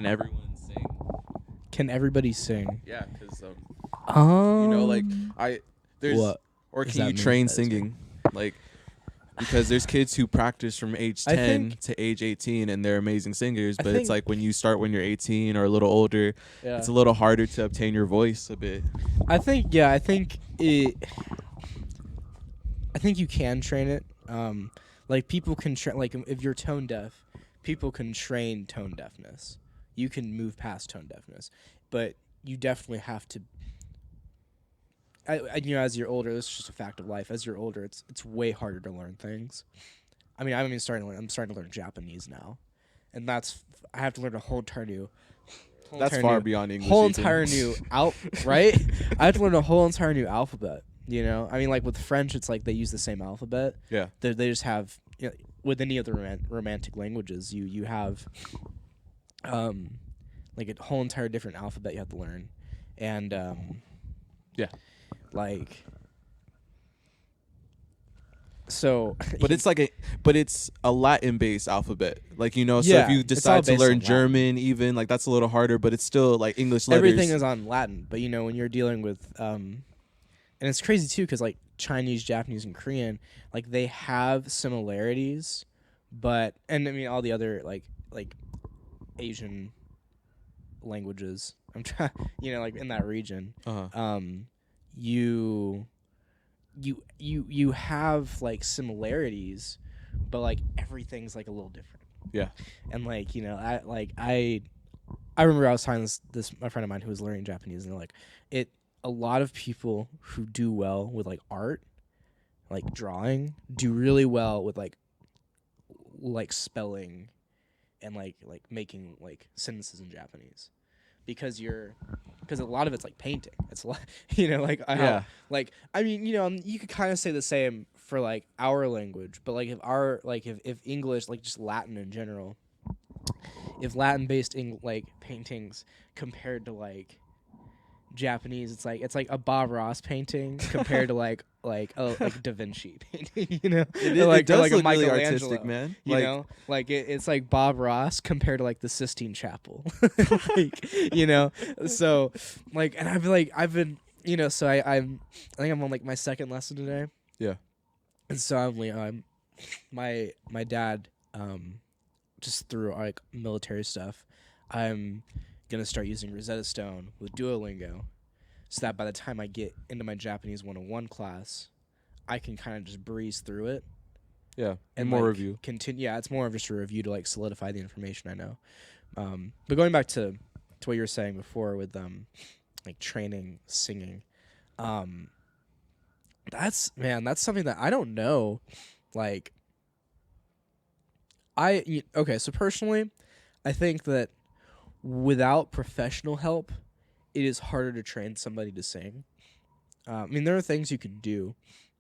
can everyone sing? Can everybody sing? Yeah, because you know, like there's what or does can that you mean? train That is singing? Like because there's kids who practice from age I 10 think- to age 18 and they're amazing singers, I but it's think- like when you start when you're 18 or a little older, Yeah. it's a little harder to obtain your voice a bit. I think you can train it. Like people can train. Like if you're tone deaf, people can train tone deafness. You can move past tone deafness, but you definitely have to. You know, as you're older, this is just a fact of life. As you're older, it's way harder to learn things. I mean, I'm starting to learn Japanese now, and I have to learn a whole entire new. That's far beyond English. Whole Ethan. entire new right? I have to learn a whole entire new alphabet. You know, I mean, like with French, it's like they use the same alphabet. Yeah. They just have, you know, with any of the romantic languages, you have, like a whole entire different alphabet you have to learn, and yeah, like. So, but it's a Latin-based alphabet, like, you know. So Yeah, if you it's all decide to based learn on Latin. German, even like that's a little harder, but it's still like English letters. Everything is on Latin, but you know when you're dealing with, and it's crazy too because like Chinese, Japanese, and Korean, like they have similarities, but and I mean all the other like Asian languages. I'm trying, you know, like in that region, you have like similarities, but like everything's like a little different. Yeah. And like, you know, I remember I was talking to this my friend of mine who was learning Japanese, and they're like, a lot of people who do well with like art, like drawing, do really well with like spelling and like making like sentences in Japanese. Because a lot of it's like painting. It's like, you know, like like I mean, you know, you could kind of say the same for like our language, but like if English, like just Latin in general, if Latin based like paintings compared to like Japanese, it's like a Bob Ross painting compared to like Da Vinci painting, you know, it does like look a Michelangelo, really artistic, man. You like, know, like it's like Bob Ross compared to like the Sistine Chapel, like, you know. So like, and I've been, you know, so I think I'm on like my second lesson today. Yeah. And so I'm my dad just through like military stuff. I'm gonna start using Rosetta Stone with Duolingo, so that by the time I get into my Japanese 101 class, I can kind of just breeze through it. Yeah, and more like, review. Continue. Yeah, it's more of just a review to like solidify the information I know. But going back to what you were saying before with like training singing, that's something that I don't know. Like, so personally, I think that without professional help, it is harder to train somebody to sing. I mean, there are things you can do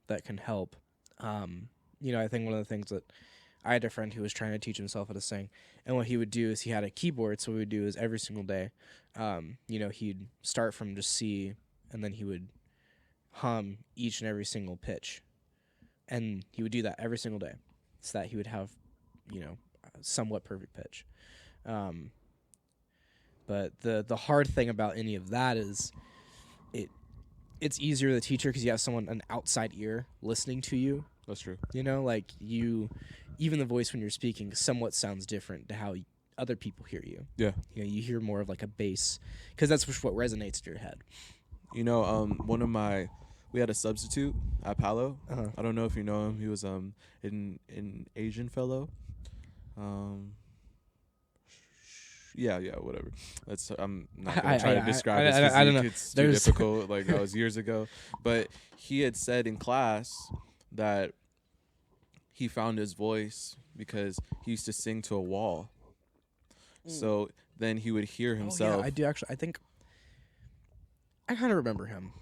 that can help. You know, I think one of the things that I had a friend who was trying to teach himself how to sing, and what he would do is he had a keyboard. So what he would do is every single day, you know, he'd start from just C, and then he would hum each and every single pitch, and he would do that every single day, so that he would have, you know, somewhat perfect pitch. But the hard thing about any of that is it's easier to teacher because you have an outside ear listening to you. That's true. You know, like even the voice when you're speaking somewhat sounds different to how other people hear you. Yeah. You know, you hear more of like a bass because that's what resonates in your head. You know, we had a substitute at Palo. I don't know if you know him. He was an Asian fellow. Yeah, whatever. I'm not gonna try to describe his physique. I don't know. It's too difficult. Like, that was years ago. But he had said in class that he found his voice because he used to sing to a wall. So then he would hear himself. Oh, yeah, I do actually. I think I kind of remember him.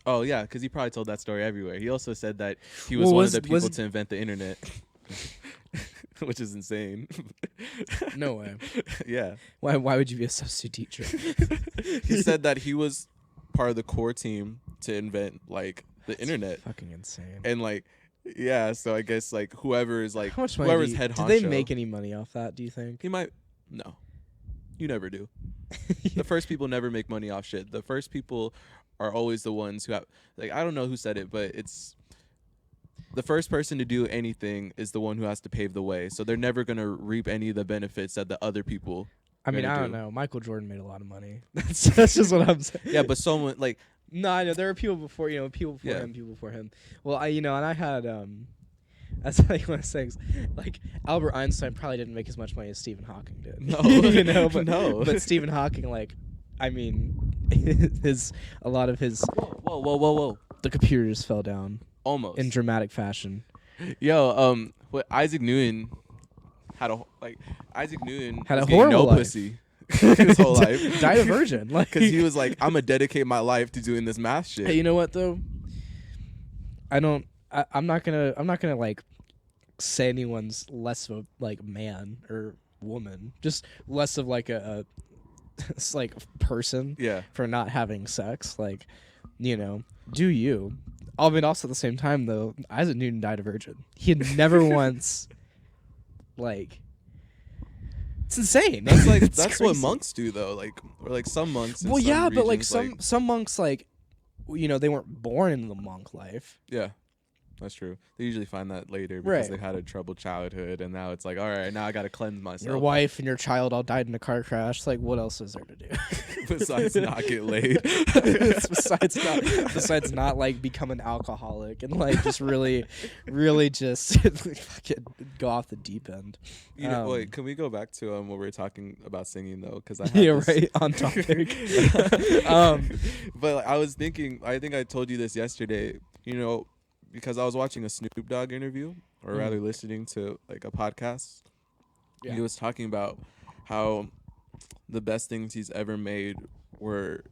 Oh yeah, because he probably told that story everywhere. He also said that he was one of the people to invent the internet. Which is insane. No way. Yeah. Why would you be a substitute teacher? He said that he was part of the core team to invent like the internet. Fucking insane. And like, yeah, so I guess like whoever's How much whoever's money head honcho. Do they make any money off that, do you think? He might. No. You never do. The first people never make money off shit. The first people are always the ones who have, like, I don't know who said it, but it's the first person to do anything is the one who has to pave the way. So they're never going to reap any of the benefits that the other people I mean, gonna I don't do. know. Michael Jordan made a lot of money. That's just what I'm saying. Yeah, but someone like No, I know there were people before, people before Yeah. him, people before him. Well, and I had that's like one of those things. Like Albert Einstein probably didn't make as much money as Stephen Hawking did. No. but No. But Stephen Hawking, like, I mean, a lot of his whoa. the computer just fell down Almost. in dramatic fashion. Yo, what Isaac Newton had Isaac Newton Had a was getting horrible no life. pussy his whole life. Died a virgin, like Because he was like, I'm gonna dedicate my life to doing this math shit. Hey, you know what though? I'm not gonna like say anyone's less of a like man or woman, just less of like a it's like person Yeah. for not having sex. Like, do you? I mean, also at the same time though, Isaac Newton died a virgin. He had never once like. It's insane. That's like It's that's what crazy. monks do though. Like or like some monks. In Well, some yeah, but like regions, some monks like, they weren't born into the monk life. yeah. That's true. They usually find that later because Right. they had a troubled childhood, and now it's like, all right, now I gotta cleanse myself. Your wife and your child all died in a car crash. Like, what else is there to do? Besides not get laid. besides not like become an alcoholic and like just really just fucking go off the deep end. You know, wait, can we go back to what we were talking about singing though? Because I had Yeah, this- right on topic. But like, I was thinking, I think I told you this yesterday. Because I was watching a Snoop Dogg interview, or rather listening to like a podcast. Yeah. He was talking about how the best things he's ever made were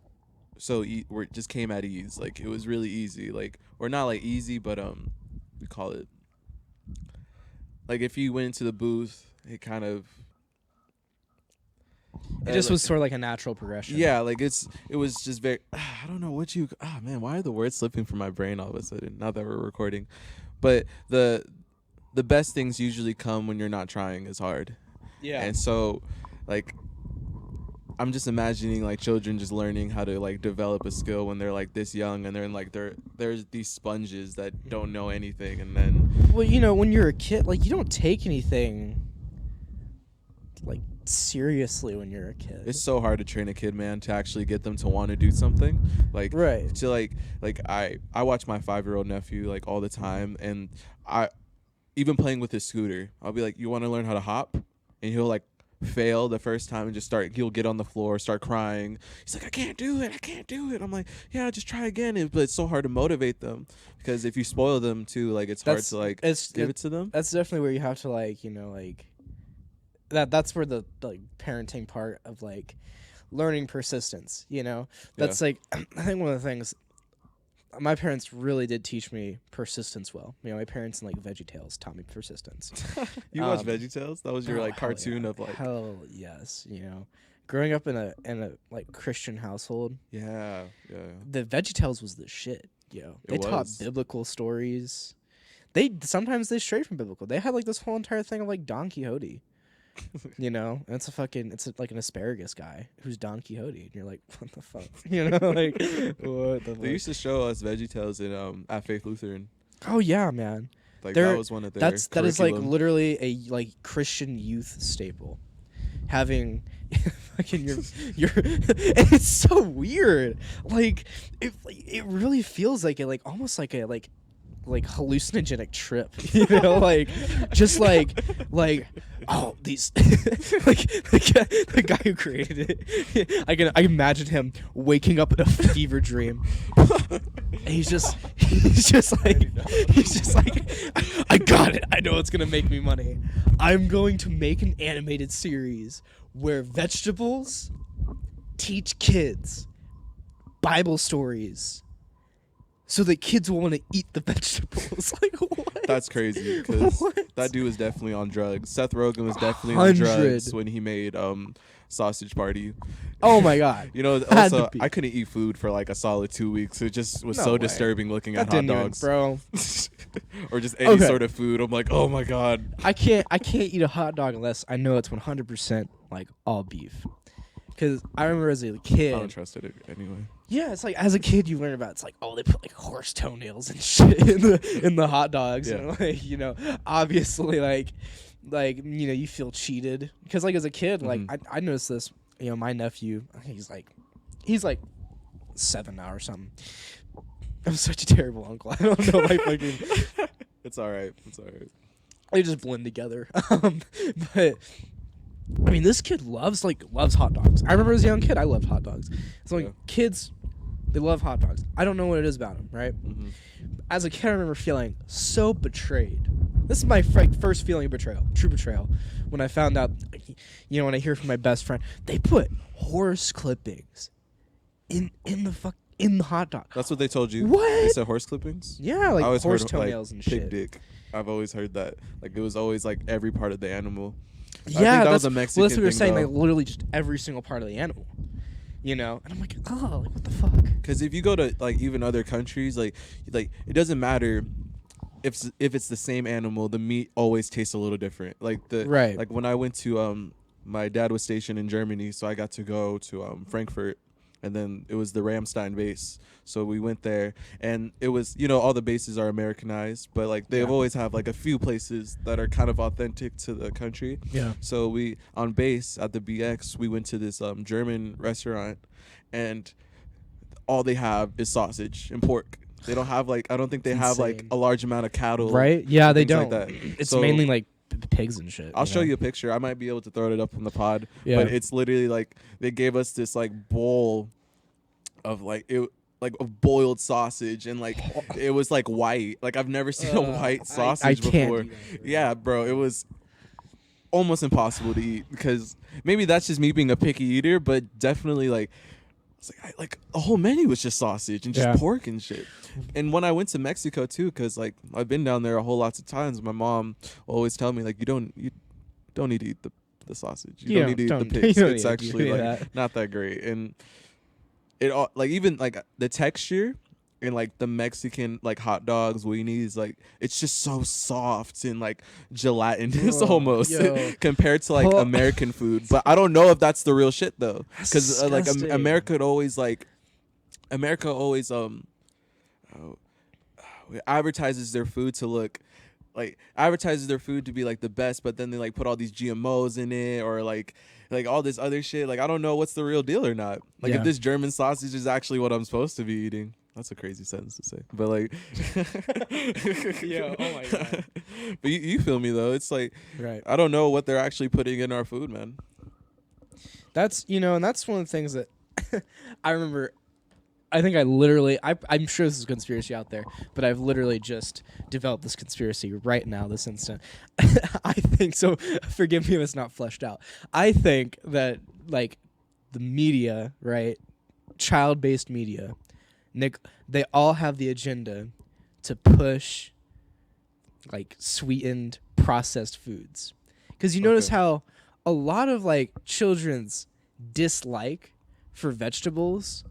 just came at ease. Like it was really easy. Like, or not like easy, but we call it like if you went into the booth, it kind of It just was sort of like a natural progression. yeah, like it was just very I don't know what you man, why are the words slipping from my brain all of a sudden now that we're recording? But the best things usually come when you're not trying as hard. Yeah. And so like I'm just imagining like children just learning how to like develop a skill when they're like this young, and they're like there's these sponges that don't know anything, and then Well, when you're a kid, like you don't take anything like seriously when you're a kid. it's so hard to train a kid, man, to actually get them to want to do something. Like Right. to like I watch my 5-year-old nephew like all the time, and I even playing with his scooter, I'll be like, you want to learn how to hop? And he'll like fail the first time and just he'll get on the floor, start crying. He's like, I can't do it. I'm like, yeah, just try again. But it's so hard to motivate them, because if you spoil them too, like it's hard to like give it to them. That's definitely where you have to like, that's where the like parenting part of like learning persistence, That's like I think one of the things my parents really did teach me persistence well. My parents in like VeggieTales taught me persistence. You watch VeggieTales? That was your like hell cartoon yeah. of like Hell yes, growing up in a like Christian household, yeah. the VeggieTales was the shit, They taught was. biblical stories. Sometimes they strayed from biblical. They had like this whole entire thing of like Don Quixote. And it's like an asparagus guy who's Don Quixote, and you're like, what the fuck, like what the fuck? They used to show us VeggieTales in at Faith Lutheran. Oh yeah, man. Like There- that was one of their that is like curriculum. literally a like Christian youth staple. Having fucking your and it's so weird. Like it really feels like it, like almost like a like hallucinogenic trip, like just like oh these like the guy who created it, I imagine him waking up in a fever dream, and he's just like I got it, I know it's gonna make me money, I'm going to make an animated series where vegetables teach kids Bible stories so that kids will want to eat the vegetables. Like, what? That's crazy, because What? that dude was definitely on drugs. Seth Rogen was definitely on 100. drugs when he made Sausage Party. Oh my god. Had Also to be. I couldn't eat food for like a solid 2 weeks. It just was No so way. disturbing looking That at hot didn't even, dogs, bro. or just any Okay. sort of food. I'm like, oh my god. I can't eat a hot dog unless I know it's 100% like all beef. because I remember as a I kid. don't trust it anyway. Yeah, it's like as a kid you learn about it's like, oh, they put like horse toenails and shit in the hot dogs, Yeah. and like, you know, obviously like you know, you feel cheated because like as a kid, like I noticed this, you know, my nephew, he's like 7 now or something. I'm such a terrible uncle. I don't know my fucking. It's all right. It's all right. They just blend together. But I mean, this kid loves hot dogs. I remember as a young kid, I loved hot dogs. So like kids, they love hot dogs. I don't know what it is about them, right? Mm-hmm. As a kid, I remember feeling so betrayed. This is my first feeling of betrayal, true betrayal, when I found out, you know, when I hear from my best friend, they put horse clippings in the hot dog. That's what they told you. What? They said horse clippings. Yeah, like I always horse heard, toenails like, and pig shit. dick. I've always heard that. Like it was always like every part of the animal. Yeah, I think that was that's a Mexican what we were thing, saying. though. Like literally just every single part of the animal. You know, and I'm like, oh, like what the fuck? Because if you go to like even other countries, like it doesn't matter if it's the same animal, the meat always tastes a little different. Like Right. Like when I went to my dad was stationed in Germany, so I got to go to Frankfurt, and then it was the Ramstein base. So we went there, and it was, you know, all the bases are Americanized, but like they've always have like a few places that are kind of authentic to the country. Yeah. So we on base at the BX, we went to this German restaurant, and all they have is sausage and pork. They don't have like, I don't think they have like Insane. a large amount of cattle. Right? Yeah, they things don't. like that. It's So mainly like pigs and shit. I'll show you a picture. I might be able to throw it up on the pod. Yeah. But it's literally like they gave us this like bowl of like of boiled sausage, and like it was like white. Like I've never seen a white sausage I can't before. do that, bro. Yeah, bro, it was almost impossible to eat, because maybe that's just me being a picky eater, but definitely like it's like a whole menu was just sausage and just pork and shit. And when I went to Mexico too, because like I've been down there a whole lots of times, my mom always tell me like you don't need to eat the sausage. You don't need to eat the pigs. It's actually like not that great. And it all like even like the texture and like the Mexican like hot dogs, weenies, like it's just so soft and like gelatinous almost compared to like American food. But I don't know if that's the real shit though, because like America always advertises their food to look like advertises their food to be like the best, but then they like put all these GMOs in it or like all this other shit. Like I don't know what's the real deal or not. Like if this German sausage is actually what I'm supposed to be eating. That's a crazy sentence to say, but like, yeah, oh my god. But you feel me though? It's like, right. I don't know what they're actually putting in our food, man. That's, you know, and that's one of the things that I remember. I think I'm sure this is a conspiracy out there, but I've literally just developed this conspiracy right now, this instant. I think so. Forgive me if it's not fleshed out. I think that like the media, right, child-based media, they all have the agenda to push like sweetened processed foods, because you notice how a lot of like children's dislike for vegetables,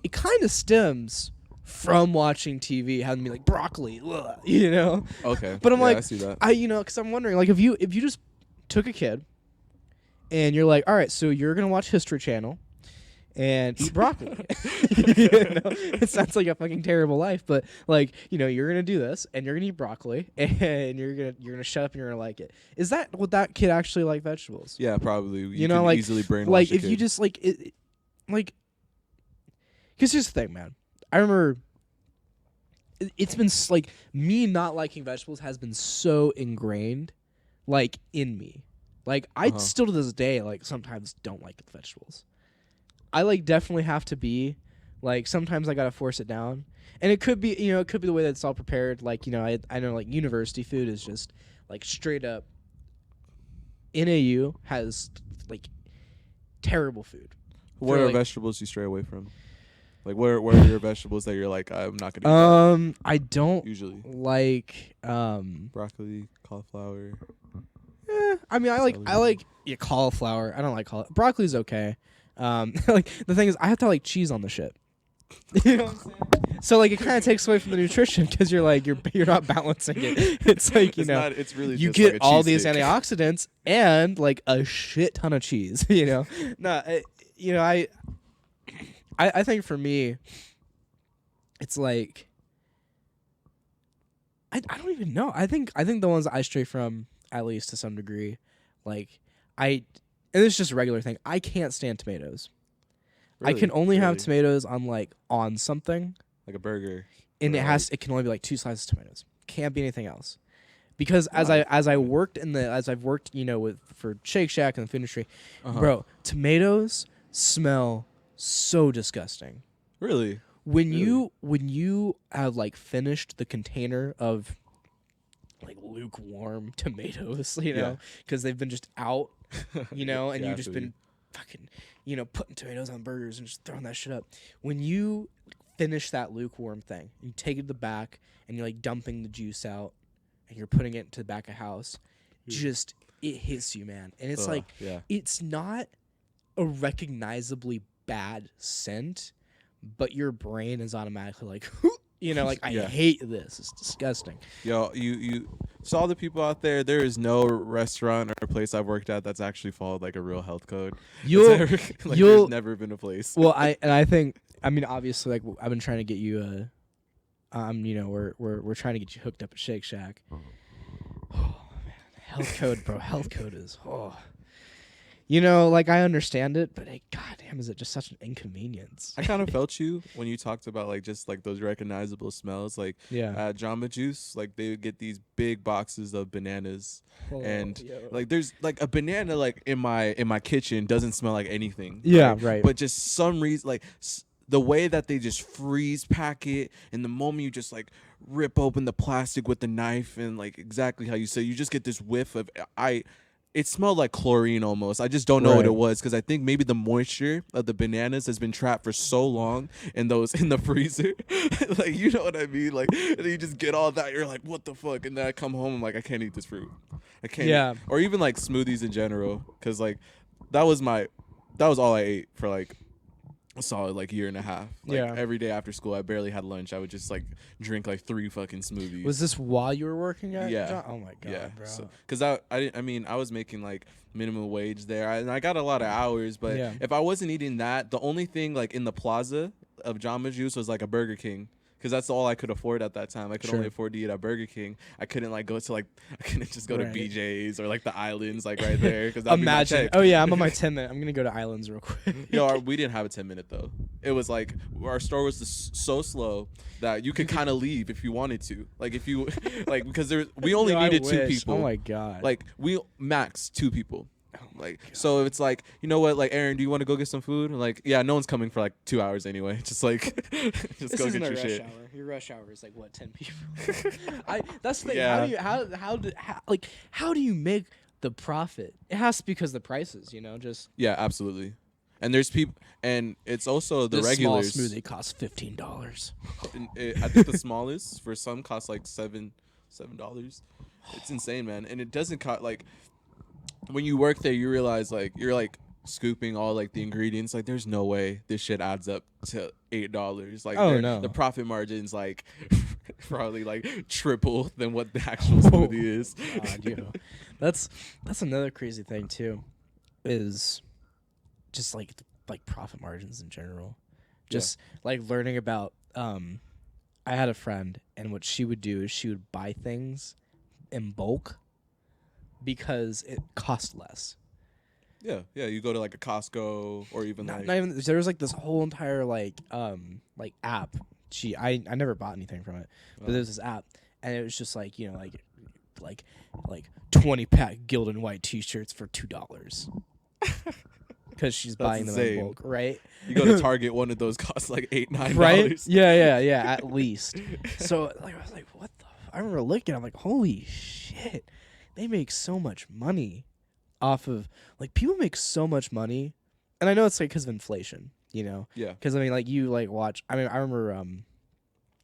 it kind of stems from watching TV, having to be like broccoli, ugh, you know. Okay, but I'm like, I see that. you know, because I'm wondering like if you just took a kid and you're like, all right, so you're gonna watch History Channel and eat broccoli. You know? It sounds like a fucking terrible life, but like, you know, you're gonna do this and you're gonna eat broccoli and you're gonna shut up and you're gonna like it. Is that would that kid actually like vegetables? Yeah, probably. You know, can like easily brainwash like a if kid. you just like it, like, because here's the thing, man. I remember it's been like me not liking vegetables has been so ingrained, like in me. Like I still to this day like sometimes don't like vegetables. I like definitely have to be like sometimes I gotta force it down, and it could be, you know, it could be the way that it's all prepared. Like, you know, I know like university food is just like straight up. NAU has like terrible food. What are vegetables you stray away from? Like where are your vegetables that you're like I'm not gonna eat that? I don't usually like broccoli, cauliflower. I mean I like cauliflower. I don't like cauliflower. Broccoli's okay. Like the thing is I have to like cheese on the shit. You know what I'm saying? So like it kind of takes away from the nutrition because you're like you're not balancing it. It's like it's really you just get like a all these cheesesteak. antioxidants and like a shit ton of cheese. You know, you know, I think for me, it's like I don't even know. I think the ones I stray from, at least to some degree, like I and it's just a regular thing. I can't stand tomatoes. I Really? can only have Really? tomatoes on something, Like a burger. and Or like it can only be like 2 slices of tomatoes. Can't be anything else. Because why? as I've worked, with for Shake Shack and the food industry, Uh-huh. bro, tomatoes smell so disgusting. Really? When Really? you have like finished the container of like lukewarm tomatoes, Yeah. because they've been just out, and Yeah, you've I just feel you. been fucking, putting tomatoes on burgers and just throwing that shit up. When you finish that lukewarm thing, you take it to the back and you're like dumping the juice out and you're putting it into the back of house, just it hits you, man. And it's like Yeah. it's not a recognizably bad scent, but your brain is automatically like, like I Yeah. hate this. It's disgusting. Yo, you saw the people out there. There is no restaurant or place I've worked at that's actually followed like a real health code. There's never been a place. Well, I think, I mean, obviously, like I've been trying to get you we're trying to get you hooked up at Shake Shack. Oh man, health code, bro. Health code is like I understand it, but goddamn, is it just such an inconvenience? I kind of felt you when you talked about like just like those recognizable smells. Like Yeah. at Jamba Juice, like they would get these big boxes of bananas, and like there's like a banana like in my kitchen doesn't smell like anything. Yeah, right. But just some reason like. The way that they just freeze pack it, and the moment you just like rip open the plastic with the knife, and like exactly how you said, you just get this whiff of it smelled like chlorine almost. I just don't know what it was, because I think maybe the moisture of the bananas has been trapped for so long in the freezer. Like, you know what I mean? Like, and you just get all that, you're like, what the fuck? And then I come home, I'm like, I can't eat this fruit. I can't. Yeah. Or even like smoothies in general, because like that was all I ate for like a solid like year and a half. Like every day after school, I barely had lunch. I would just like drink like 3 fucking smoothies. Was this while you were working at? Yeah. Oh my god, bro. Because I was making like minimum wage there, and I got a lot of hours. But if I wasn't eating that, the only thing like in the plaza of Jamba Juice was like a Burger King. Because that's all I could afford at that time. I could only afford to eat at Burger King. I couldn't like go to like I couldn't just go to BJ's or like the Islands like right there. Because imagine. Oh yeah, I'm on my 10-minute. I'm gonna go to Islands real quick. Yo, we didn't have a 10-minute though. It was like our store was so slow that you could kind of leave if you wanted to. Like if you like because we only needed 2 people. Oh my god. Like we max 2 people. Like so it's like, you know what, like Aaron, do you want to go get some food? And like, yeah, no one's coming for like 2 hours anyway. Just like just go get your shit. Hour. Your rush hour is like what, 10 people? That's the thing. Yeah. How do you make the profit? It has to be because the prices, just Yeah, absolutely. And there's people, and it's also the this regulars. Small smoothie costs $15. I think the smallest for some costs like $7. It's insane, man. And it doesn't cost like when you work there, you realize like you're like scooping all like the ingredients. Like there's no way this shit adds up to $8. Like no. The profit margin's like probably like triple than what the actual smoothie is. God, that's another crazy thing too, is just like profit margins in general. Just like learning about. I had a friend, and what she would do is she would buy things in bulk because it cost less. Yeah. You go to like a Costco or even not even. There was like this whole entire like app. I never bought anything from it, but there's this app, and it was just like like 20-pack Gildan White T-shirts for $2. Because she's buying them in bulk, right? You go to Target, one of those costs like $8-9. Right? Yeah, at least. So like I was like, what the? I remember looking. I'm like, holy shit, they make so much money off of people make so much money, and I know it's like because of inflation, Yeah. Because I mean, like you like watch. I mean, I remember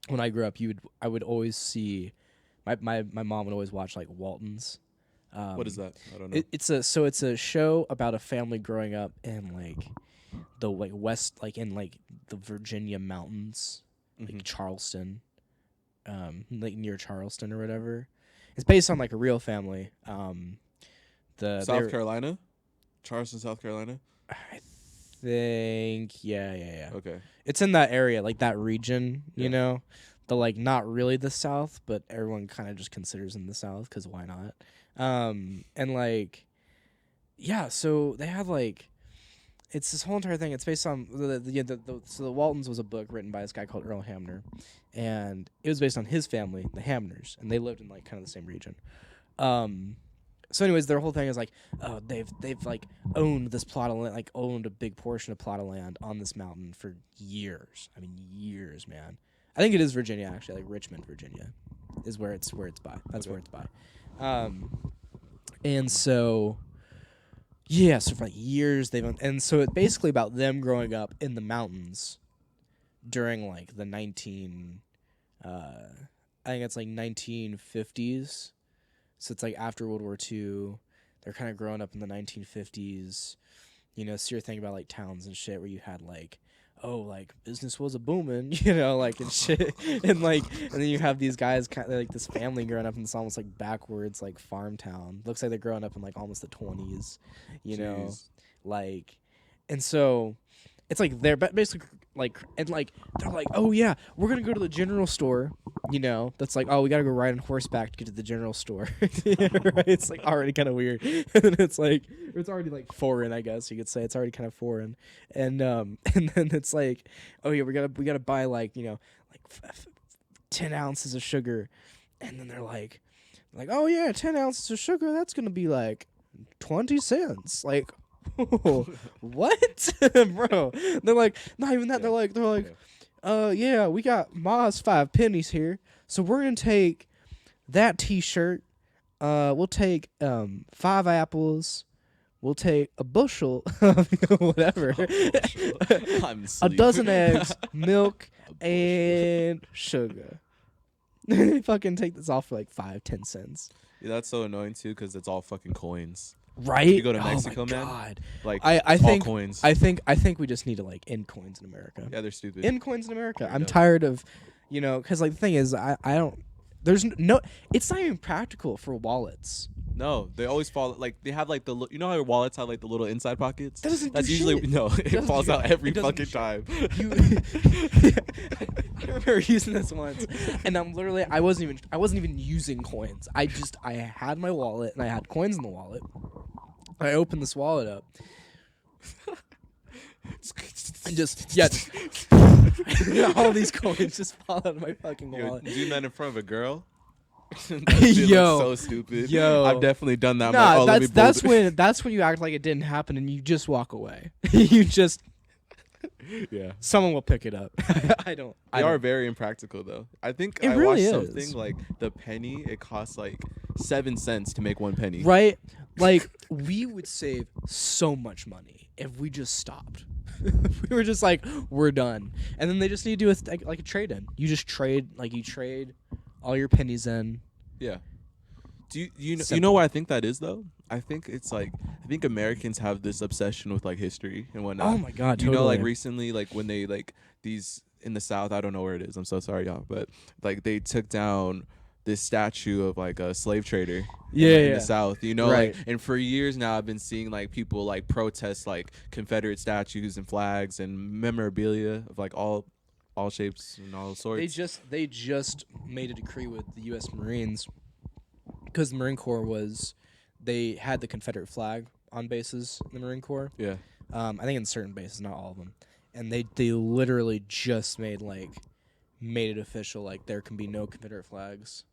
when I grew up, I would always see my mom would always watch like Waltons. What is that? I don't know. It's a show about a family growing up in like the west, like in like the Virginia mountains, like Charleston, like near Charleston or whatever. It's based on like a real family. South Carolina, Charleston, South Carolina. I think, yeah. Okay. It's in that area, like that region, you Yeah. know, the like not really the South, but everyone kind of just considers in the South because why not? And like, yeah, so they have like, it's this whole entire thing. It's based on so the Waltons was a book written by this guy called Earl Hamner, and it was based on his family, the Hamners, and they lived in like kind of the same region. So anyways, their whole thing is like, oh, they've like owned this plot of land, like owned a big portion of plot of land on this mountain for years. I mean, years, man. I think it is Virginia actually, like Richmond, Virginia, is where it's by. That's where it's by. And so, yeah, so for like years they've owned, and so it's basically about them growing up in the mountains during like the I think it's like 1950s. So it's like after World War II, they're kind of growing up in the 1950s. You know, so you're thinking about like towns and shit where you had like, oh, like business was a booming, you know, like and shit, and then you have these guys kind of like this family growing up in this almost like backwards like farm town. Looks like they're growing up in like almost the 20s, you know, like, and so it's like they're basically like, and like they're like, oh yeah, we're gonna go to the general store, you know. That's like, oh, we gotta go ride on horseback to get to the general store. Right? It's like already kind of weird, and then it's like it's already like foreign, I guess you could say. It's already kind of foreign, and then it's like, oh yeah, we gotta buy like, you know, like 10 ounces of sugar, and then they're like, oh yeah, 10 ounces of sugar, that's gonna be like 20 cents, like. What? Bro, they're like, not even that. Yeah. They're like, yeah, we got Ma's 5 pennies here, so we're gonna take that T-shirt. We'll take 5 apples. We'll take a bushel of whatever, a dozen eggs, milk, and sugar. They fucking take this off for like 5-10 cents. Yeah, that's so annoying too because it's all fucking coins. Right? You go to Mexico, oh my man. God. Like I think all coins. I think we just need to like end coins in America. Yeah, they're stupid. End coins in America. They're I'm dumb. tired of, you know, because like the thing is, I don't. There's no. It's not even practical for wallets. No, they always fall. Like they have like you know how your wallets have like the little inside pockets. That doesn't That's do usually shit. no. It doesn't falls do- out every it doesn't do fucking shit. time. I remember using this once, and I wasn't even using coins. I had my wallet and I had coins in the wallet. I opened this wallet up. And just all these coins just fall out of my fucking You're wallet. doing that in front of a girl. That shit Yo. looks so stupid. Yo. I've definitely done that. I'm Nah, like, oh, let me that's when you act like it didn't happen and you just walk away. You just yeah. someone will pick it up. I don't. They are very impractical though. I think It I really watched is. something like the penny. It costs like 7 cents to make 1 penny. Right? Like we would save so much money if we just stopped. We were just like, we're done, and then they just need to do like a trade in. You just trade all your pennies in. Yeah. Do you Simple. know what I think that is though? I think it's like Americans have this obsession with like history and whatnot. Oh my God! You Totally. know, like recently, like when they like these in the South, I don't know where it is. I'm so sorry, y'all, but like they took down this statue of like a slave trader. In the South, you know, Right. like, and for years now, I've been seeing like people like protest like Confederate statues and flags and memorabilia of like all shapes and all sorts. They just made a decree with the U.S. Marines because the Marine Corps they had the Confederate flag on bases in the Marine Corps. Yeah. I think in certain bases, not all of them, and they literally just made it official. Like there can be no Confederate flags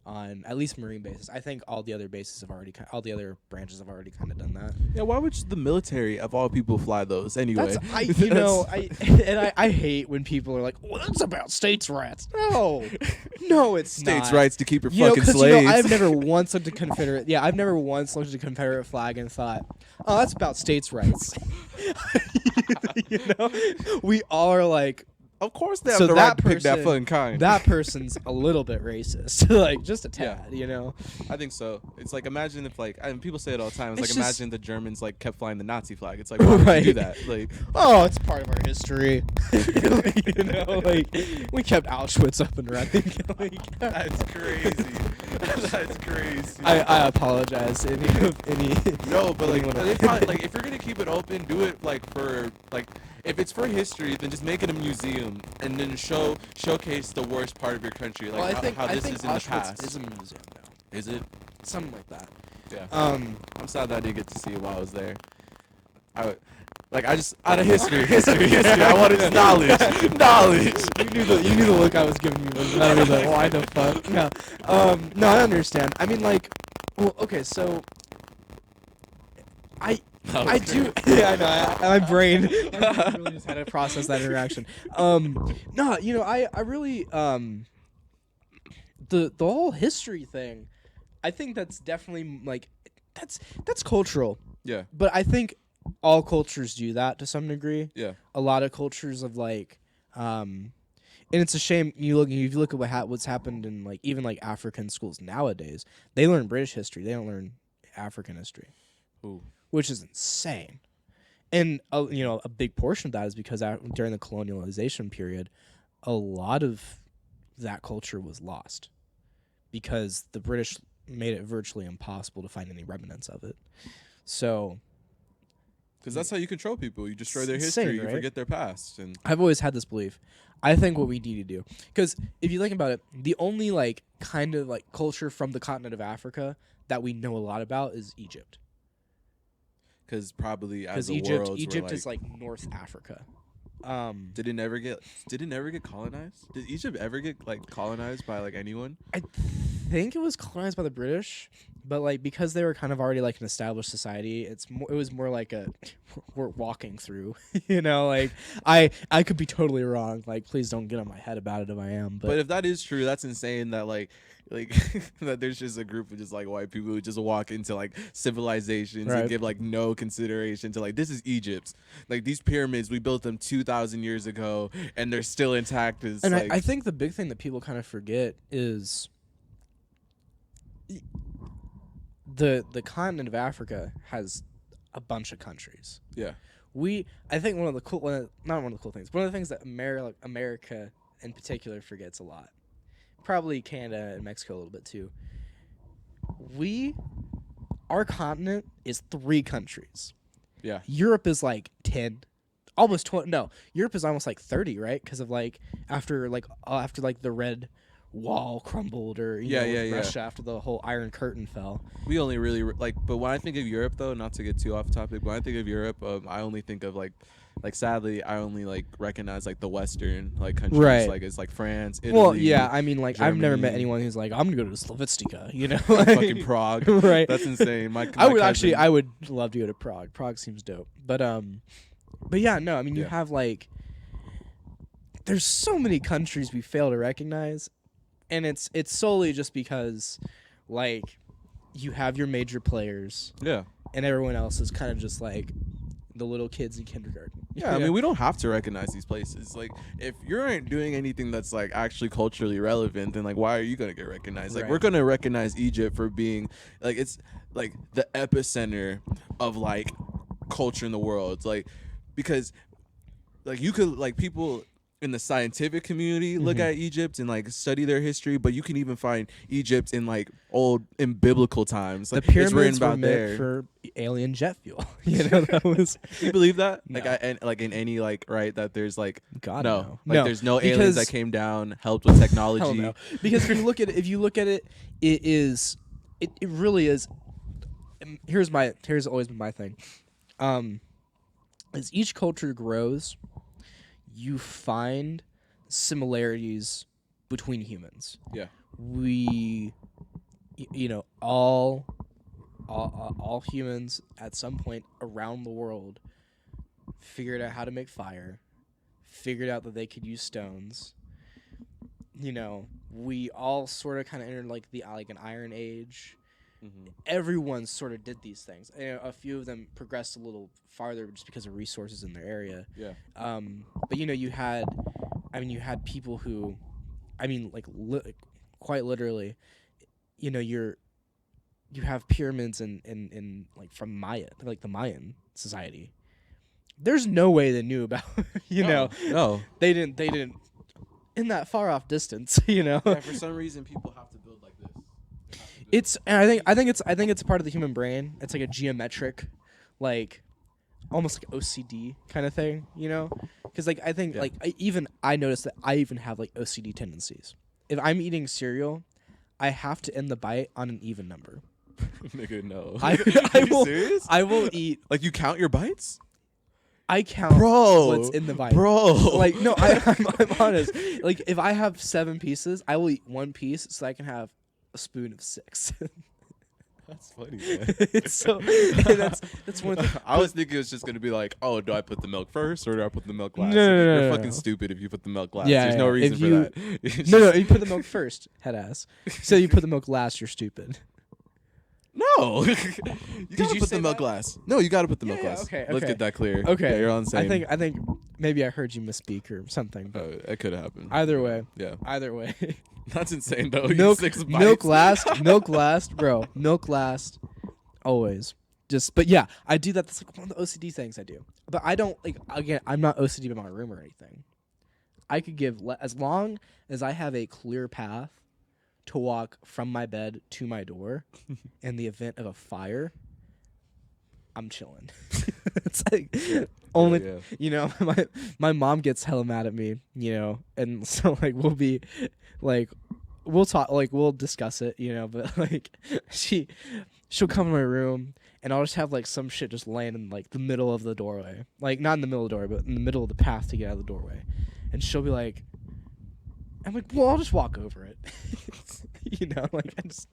on at least Marine bases. I think all the other bases all the other branches have already kind of done that. Yeah, why would the military of all people fly those anyway? I hate when people are like, "Well, that's about states' rights." No, it's States' not. rights to keep your You know, fucking 'cause, slaves. I've never once looked at Confederate. Yeah, I've never once looked at a Confederate flag and thought, "Oh, that's about states' rights." You know, we all are like, Of course they have So the that right to pick that person- fucking kind. That person's a little bit racist, like just a tad, you know. I think so. It's like, imagine if like, and people say it all the time. It's It's like, just- imagine the Germans like kept flying the Nazi flag. It's like, why would you do Right. that? Like, Oh, it's part of our history. You know, like we kept Auschwitz up and running. Like, that's crazy. That's crazy. I apologize. Any No, but like, anyone- they probably, like, if you're gonna keep it open, do it like for like, if it's for history, then just make it a museum and then showcase the worst part of your country, like well, how this I think is in the Auschwitz past. is a museum now, Is it? something like that. Yeah. Um, I'm sad that I didn't get to see it while I was there. I just out of history. I wanted knowledge. You knew the look I was giving you. Was not really like, why the fuck? No, no, I understand. I mean, like, well, okay, so I do. Yeah, I know. My brain really just had to process that interaction. No, you know, I really the whole history thing. I think that's definitely like that's cultural, Yeah. but I think all cultures do that to some degree. Yeah. A lot of cultures of like, and it's a shame if you look at what's happened in like even like African schools nowadays. They learn British history. They don't learn African history. Ooh. Which is insane. And you know, a big portion of that is because during the colonialization period, a lot of that culture was lost because the British made it virtually impossible to find any remnants of it. So, Because that's how you control people. You destroy their Insane, history. You right? forget their past. And I've always had this belief. I think what we need to do, because if you think about it, the only like kind of like culture from the continent of Africa that we know a lot about is Egypt. because probably as Because the Egypt worlds Egypt were is like North Africa. did it never get colonized? Did Egypt ever get like colonized by like anyone? I think it was colonized by the British, but like because they were kind of already like an established society, it was more like a we're walking through, you know, like I could be totally wrong. Like please don't get on my head about it if I am, But if that is true, that's insane that like that there's just a group of just like white people who just walk into like civilizations Right. and give like no consideration to like, this is Egypt. Like these pyramids, we built them 2,000 years ago and they're still intact. It's and like, I think the big thing that people kind of forget is the continent of Africa has a bunch of countries. yeah. I think one of the cool not one of the cool things, one of the things that America in particular forgets a lot. Probably Canada and Mexico a little bit too. Our continent is 3 countries. Yeah. Europe is like 10, almost 20. No, Europe is almost like 30, right? Because of like after the Red Wall crumbled, or you know, with Russia after the whole Iron Curtain fell. We only really like, but when I think of Europe though, not to get too off topic, when I think of Europe, I only think of like sadly, I only like recognize like the Western like countries, Right. like it's like France, Italy, Well, yeah, I mean, like I've never met Germany. anyone who's like, I'm gonna go to Slovistica, you know, fucking Prague. right? That's insane. My I would cousin- I would love to go to Prague. Prague seems dope, but yeah, no, I mean, you Yeah. have like, there's so many countries we fail to recognize, and it's solely just because, like, you have your major players, Yeah. and everyone else is kind of just like the little kids in kindergarten. Yeah, I mean, we don't have to recognize these places. Like, if you aren't doing anything that's like actually culturally relevant, then like, why are you gonna get recognized? Like, Right. we're gonna recognize Egypt for being like, it's like the epicenter of like culture in the world. It's like, because like you could like people in the scientific community look Mhm. at Egypt and like study their history, but you can even find Egypt in like in biblical times. The Like, it's written pyramids were about meant there. for alien jet fuel. You know, that was You believe that? No. Like in any like right that there's like God no, no. like No, there's no aliens that because- came down, helped with technology. Hell no. Because if you look at it, it really is. Here's always been my thing. As each culture grows, you find similarities between humans. Yeah. All humans at some point around the world figured out how to make fire, figured out that they could use stones. You know, we all sort of kind of entered like an Iron Age. Mm-hmm. Everyone sort of did these things. A few of them progressed a little farther just because of resources in their area. Yeah. But you know, you had I mean, you had people who, I mean, like quite literally, you know, you have pyramids in like from Maya, like the Mayan society. There's no way they knew about, you know, No. they didn't in that far off distance, you know. Yeah, for some reason people have to build like this. They have to build It's and I think it's part of the human brain. It's like a geometric, like almost like OCD kind of thing, you know? Because like I think Yeah. like I noticed that I even have like OCD tendencies. If I'm eating cereal, I have to end the bite on an even number. Nigga, no. I Are you will serious? I will eat. Like you count your bites? I count Bro. what's in the bite. Bro. Like no, I'm honest. Like if I have 7 pieces, I will eat 1 piece so I can have a spoon of 6. That's funny, man. It's so that's one thing. I was thinking it was just gonna be like, oh, do I put the milk first or do I put the milk last? No, You're no, fucking no. stupid if you put the milk last. Yeah, There's no yeah. reason If for you- that. It's No, just- you put the milk first, head ass. So you put the milk last, you're stupid. No. You gotta you put say the milk that? last. No, you gotta put the milk Yeah, last. okay, Let's okay. get that clear. Okay, Yeah, you're on the same. I think maybe I heard you misspeak or something, but That could have happened. either way, Yeah. That's insane though. You milk 6 bites. milk last, bro. Milk last, always. Just, but yeah, I do that. That's like one of the OCD things I do. But I don't like. Again, I'm not OCD in my room or anything. I could give as long as I have a clear path to walk from my bed to my door. In the event of a fire, I'm chilling. It's like only Yeah. you know, my mom gets hella mad at me, you know, and so like we'll be like we'll talk like we'll discuss it, you know, but like she'll come in my room and I'll just have like some shit just laying in like the middle of the doorway. Like not in the middle of the doorway, but in the middle of the path to get out of the doorway. And she'll be like, I'm like, well, I'll just walk over it. You know, like I just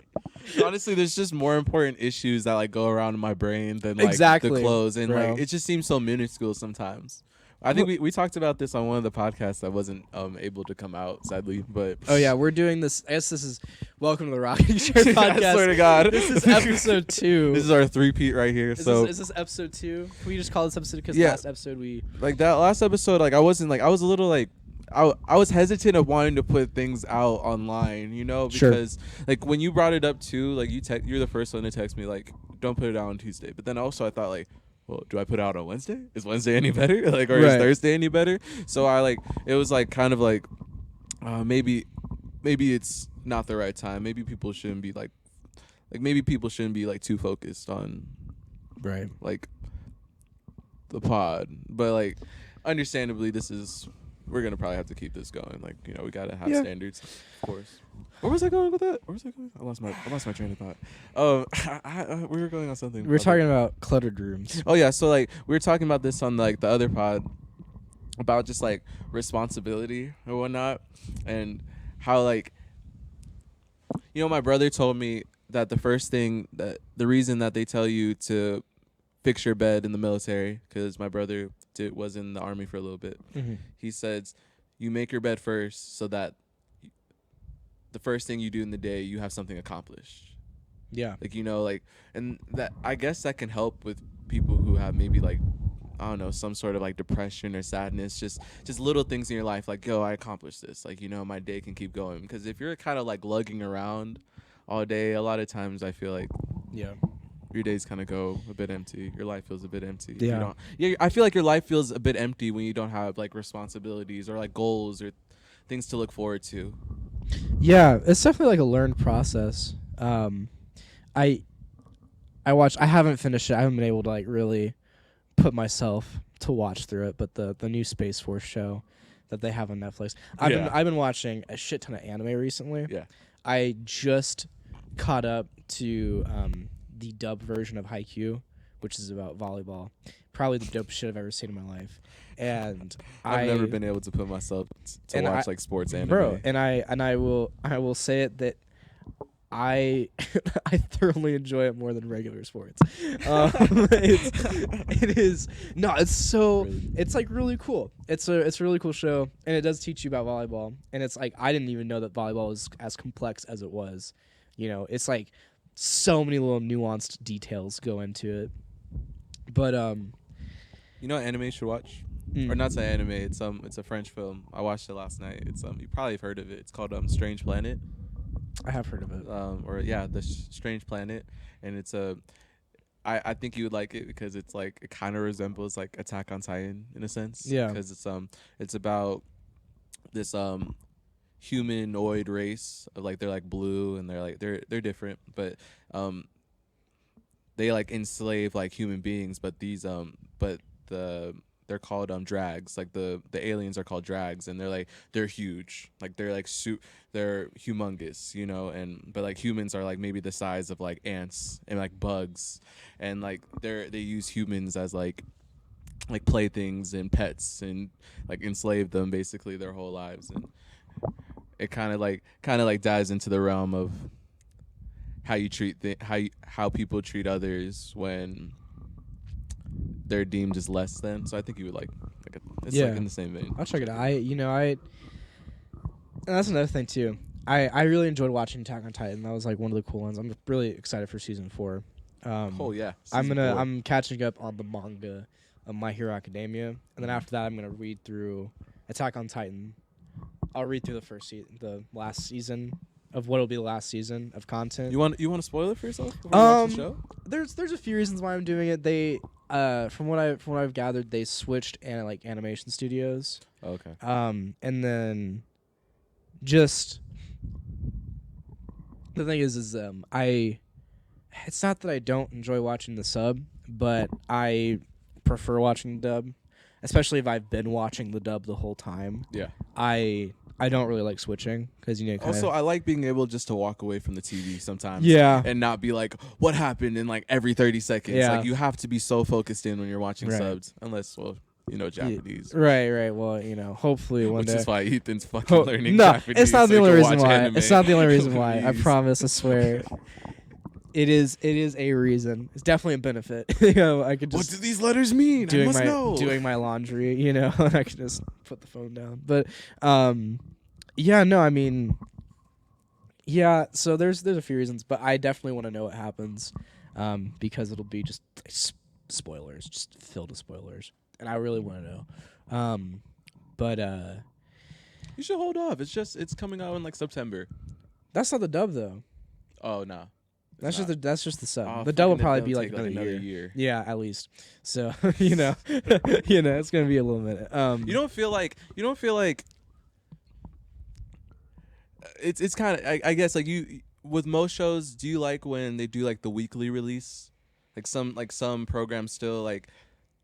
Honestly, there's just more important issues that like go around in my brain than like Exactly, the clothes, and bro. like it just seems so minuscule sometimes. I think we talked about this on one of the podcasts that wasn't able to come out, sadly. But Oh yeah, we're doing this. I guess this is Welcome to the Rocking Chair I podcast. swear to God, This is episode 2. This is our 3-peat right here. Is So this episode 2? Can we just call this episode because Yeah. last episode we like that last episode, like I was a little like I was hesitant of wanting to put things out online, you know, Sure. because like when you brought it up too, like you're the first one to text me like, don't put it out on Tuesday. But then also I thought like, well, do I put it out on Wednesday? Is Wednesday any better? Like, or is Right. Thursday any better? So I like it was like kind of like maybe it's not the right time. Maybe people shouldn't be like too focused on right. like the pod, but like understandably we're gonna probably have to keep this going. Like, you know, we gotta have Yeah. standards, of course. Where was I going with that? I lost my train of thought. We were going on something. We're talking about cluttered rooms. Oh yeah, so like we were talking about this on like the other pod about just like responsibility or whatnot, and how like, you know, my brother told me that the reason that they tell you to fix your bed in the military, because my brother was in the army for a little bit. Mm-hmm. He says you make your bed first so that the first thing you do in the day you have something accomplished. Yeah. Like, you know, like, and that I guess that can help with people who have maybe like, I don't know, some sort of like depression or sadness, just little things in your life, like, yo, I accomplished this, like, you know, my day can keep going. Because if you're kind of like lugging around all day, a lot of times I feel like Yeah. your days kind of go a bit empty. Your life feels a bit empty. if you Yeah. don't- yeah. I feel like your life feels a bit empty when you don't have like responsibilities or like goals or things to look forward to. Yeah, it's definitely like a learned process. I haven't finished it. I haven't been able to like really put myself to watch through it, but the new Space Force show that they have on Netflix. I've been watching a shit ton of anime recently. Yeah. I just caught up to the dub version of Haikyuu, which is about volleyball. Probably the dopest shit I've ever seen in my life. And I've never been able to put myself to and watch like sports anime. bro, and I will say it that I I thoroughly enjoy it more than regular sports. It's like really cool. It's a really cool show, and it does teach you about volleyball. And it's like I didn't even know that volleyball was as complex as it was. You know, it's like so many little nuanced details go into it. But You know what anime you should watch? or not an anime. It's a French film. I watched it last night. It's you probably have heard of it. It's called Strange Planet. I have heard of it. Or yeah, the Strange Planet, and it's a. I think you would like it because it's like it kind of resembles like Attack on Titan in a sense. Yeah. Because it's about this humanoid race of like they're like blue and they're different, but they like enslave like human beings, but they're called drags. Like the aliens are called drags, and they're huge. Like they're humongous, you know. And but like humans are like maybe the size of like ants and like bugs, and like they use humans as like playthings and pets and like enslave them basically their whole lives. And it kind of like dives into the realm of how you treat how people treat others when they're deemed as less than. So I think you would like it's like in the same vein. I'll check it out. And that's another thing too. I really enjoyed watching Attack on Titan. That was like one of the cool ones. I'm really excited for season 4. Oh yeah. I'm catching up on the manga of My Hero Academia, and then after that I'm gonna read through Attack on Titan. I'll read through the last season of what'll be the last season of content. You want to spoil it for yourself before you watch the show? There's a few reasons why I'm doing it. They from what I've gathered, they switched animation studios. Okay. And then just the thing is it's not that I don't enjoy watching the sub, but I prefer watching the dub, especially if I've been watching the dub the whole time. Yeah. I don't really like switching because Also, I like being able just to walk away from the TV sometimes. Yeah. And not be like, what happened in like every 30 seconds. Yeah. Like you have to be so focused in when you're watching subs, unless Japanese. Right. Well, hopefully one day. Which is why Ethan's fucking learning No, Japanese. it's not so the only he can reason watch why. anime. It's not the only reason why. I Please. promise. I swear. It is a reason. It's definitely a benefit. I could just. What do these letters mean? I must know. Doing my laundry, and I could just put the phone down. But, yeah, no, I mean, yeah. So there's a few reasons, but I definitely want to know what happens, because it'll be just spoilers, just filled with spoilers, and I really want to know. But You should hold off. It's coming out in like September. that's not the dub though. Oh no. That's just the sub. Oh, the dub will fucking probably it'll be like take, another another year. year. Yeah, at least. So it's gonna be a little minute. You don't feel like it's kind of I guess like you with most shows. Do you like when they do like the weekly release? Like some programs still like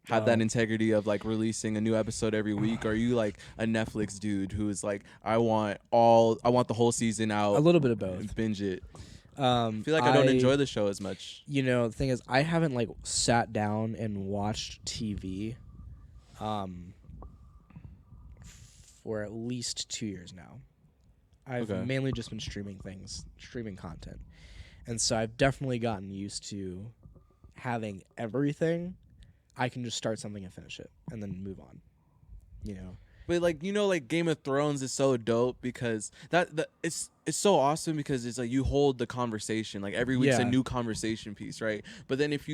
have that integrity of like releasing a new episode every week. Or are you like a Netflix dude who is like I want the whole season out? A little bit of both. And binge it. I feel like I don't enjoy the show as much. The thing is, I haven't like sat down and watched TV for at least 2 years now. I've mainly just been streaming content. And so I've definitely gotten used to having everything. I can just start something and finish it and then move on. But like like Game of Thrones is so dope because that it's so awesome because it's like you hold the conversation. Like every week's a new conversation piece, right? But then if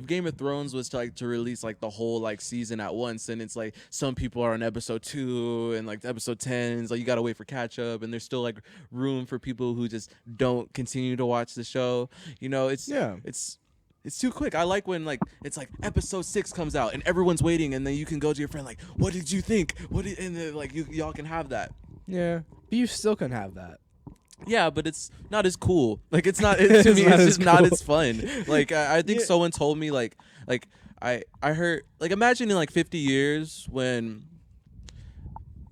Game of Thrones was to release like the whole like season at once, then it's like some people are on episode 2 and like episode 10, so you gotta wait for catch up, and there's still like room for people who just don't continue to watch the show. It's too quick. I like when like it's like episode 6 comes out and everyone's waiting, and then you can go to your friend like, "What did you think? And then, like y'all can have that." Yeah, but you still can have that. Yeah, but it's not as cool. Like it's not. To me, it's just not as fun. Like I think someone told me like I heard like imagine in like 50 years when,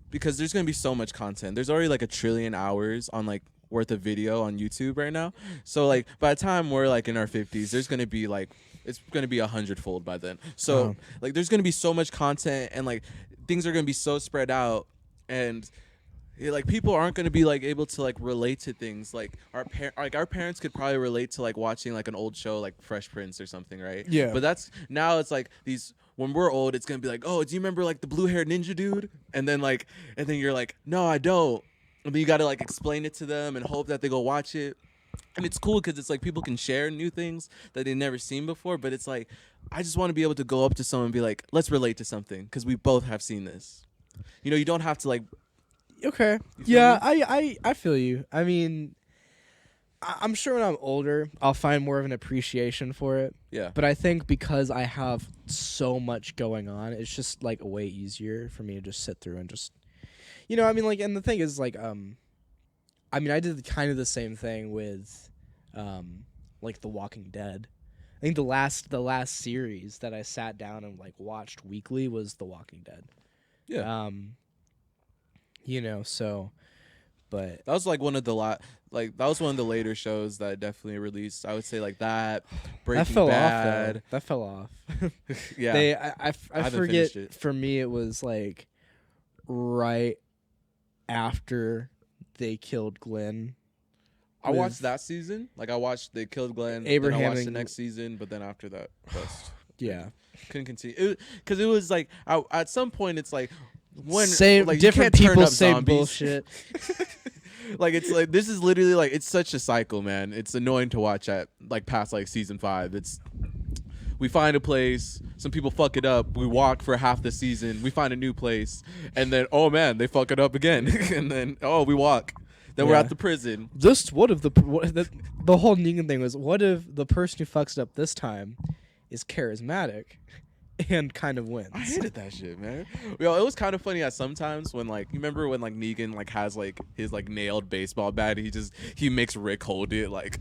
because there's gonna be so much content. There's already like 1 trillion hours on like worth of video on YouTube right now. So like by the time we're like in our 50s, there's gonna be like it's gonna be 100-fold by then. So like there's gonna be so much content, and like things are gonna be so spread out, and like people aren't gonna be like able to like relate to things. Like our parents could probably relate to like watching like an old show like Fresh Prince or something, right? Yeah. But that's now it's like these. When we're old, it's gonna be like, oh, do you remember like the blue-haired ninja dude? And then you're like, no, I don't. And then you gotta like explain it to them and hope that they go watch it. And it's cool because it's like people can share new things that they've never seen before. But it's like I just want to be able to go up to someone and be like, let's relate to something because we both have seen this. You know, you don't have to like. Okay. You feel Yeah, me? I feel you. I mean, I'm sure when I'm older, I'll find more of an appreciation for it. Yeah. But I think because I have so much going on, it's just like way easier for me to just sit through and just, I mean, like, and the thing is, like, I mean, I did kind of the same thing with, like, The Walking Dead. I think the last series that I sat down and like watched weekly was The Walking Dead. Yeah. So, but That was like one of the that was one of the later shows that definitely released. I would say like that Breaking that fell Bad. off though. That fell off. Yeah. I haven't forget. finished it. For me, it was like right after they killed Glenn. I watched that season. Like I watched They Killed Glenn. Abraham Then I watched the and- next season, but then after that, bust. Yeah. Couldn't continue because it was like at some point it's like when Same like different you can't people, turn up same zombies. bullshit. Like it's like this is literally like it's such a cycle, man. It's annoying to watch at like past like season 5. We find a place, some people fuck it up, we walk for half the season, we find a new place, and then oh man, they fuck it up again. And then we walk. Then we're Yeah. at the prison. The whole Negan thing was, what if the person who fucks it up this time is charismatic and kind of wins? I hated that shit, man. Yo, it was kind of funny at sometimes when like you remember when like Negan like has like his like nailed baseball bat, he makes Rick hold it like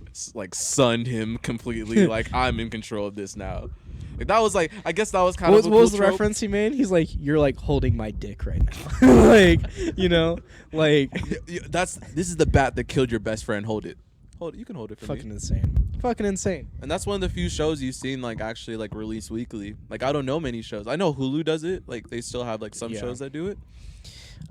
sunned him completely like I'm in control of this now. Like that was like I guess that was kind of a What cool was the trope. reference he made? He's like, you're like holding my dick right now. Like, like This is the bat that killed your best friend. Hold it. You can hold it for fucking me. insane. Fucking insane. And that's one of the few shows you've seen like actually like release weekly. Like I don't know many shows. I know Hulu does it. Like they still have like some Yeah. shows that do it.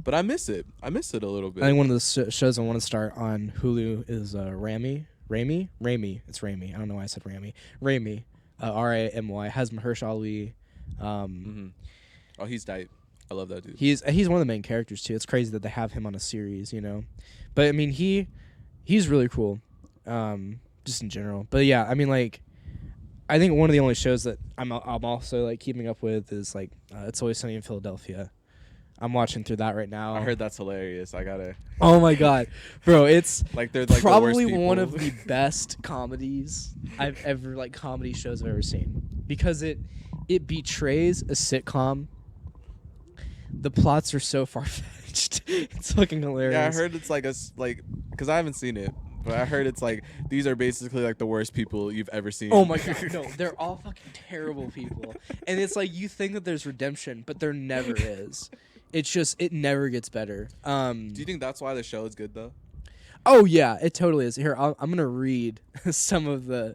But I miss it. I miss it a little bit. I think one of the shows I want to start on Hulu is Ramy. It's Ramy. I don't know why I said Ramy. Ramy. Ramy. Has Mahershala Ali. Oh, he's tight. I love that dude. He's one of the main characters too. It's crazy that they have him on a series, But I mean, he's really cool, just in general. But yeah, I mean, like, I think one of the only shows that I'm also like keeping up with is like It's Always Sunny in Philadelphia. I'm watching through that right now. I heard that's hilarious. I gotta. Oh my god, bro! It's Like they're like probably the worst one people. of the best comedies comedy shows I've ever seen, because it betrays a sitcom. The plots are so far fetched. It's fucking hilarious. Yeah, I heard it's like because I haven't seen it, but I heard it's like these are basically like the worst people you've ever seen. Oh my god, no, they're all fucking terrible people, and it's like you think that there's redemption, but there never is. It's just it never gets better. Do you think that's why the show is good though? Oh yeah, it totally is. Here, I'm gonna read some of the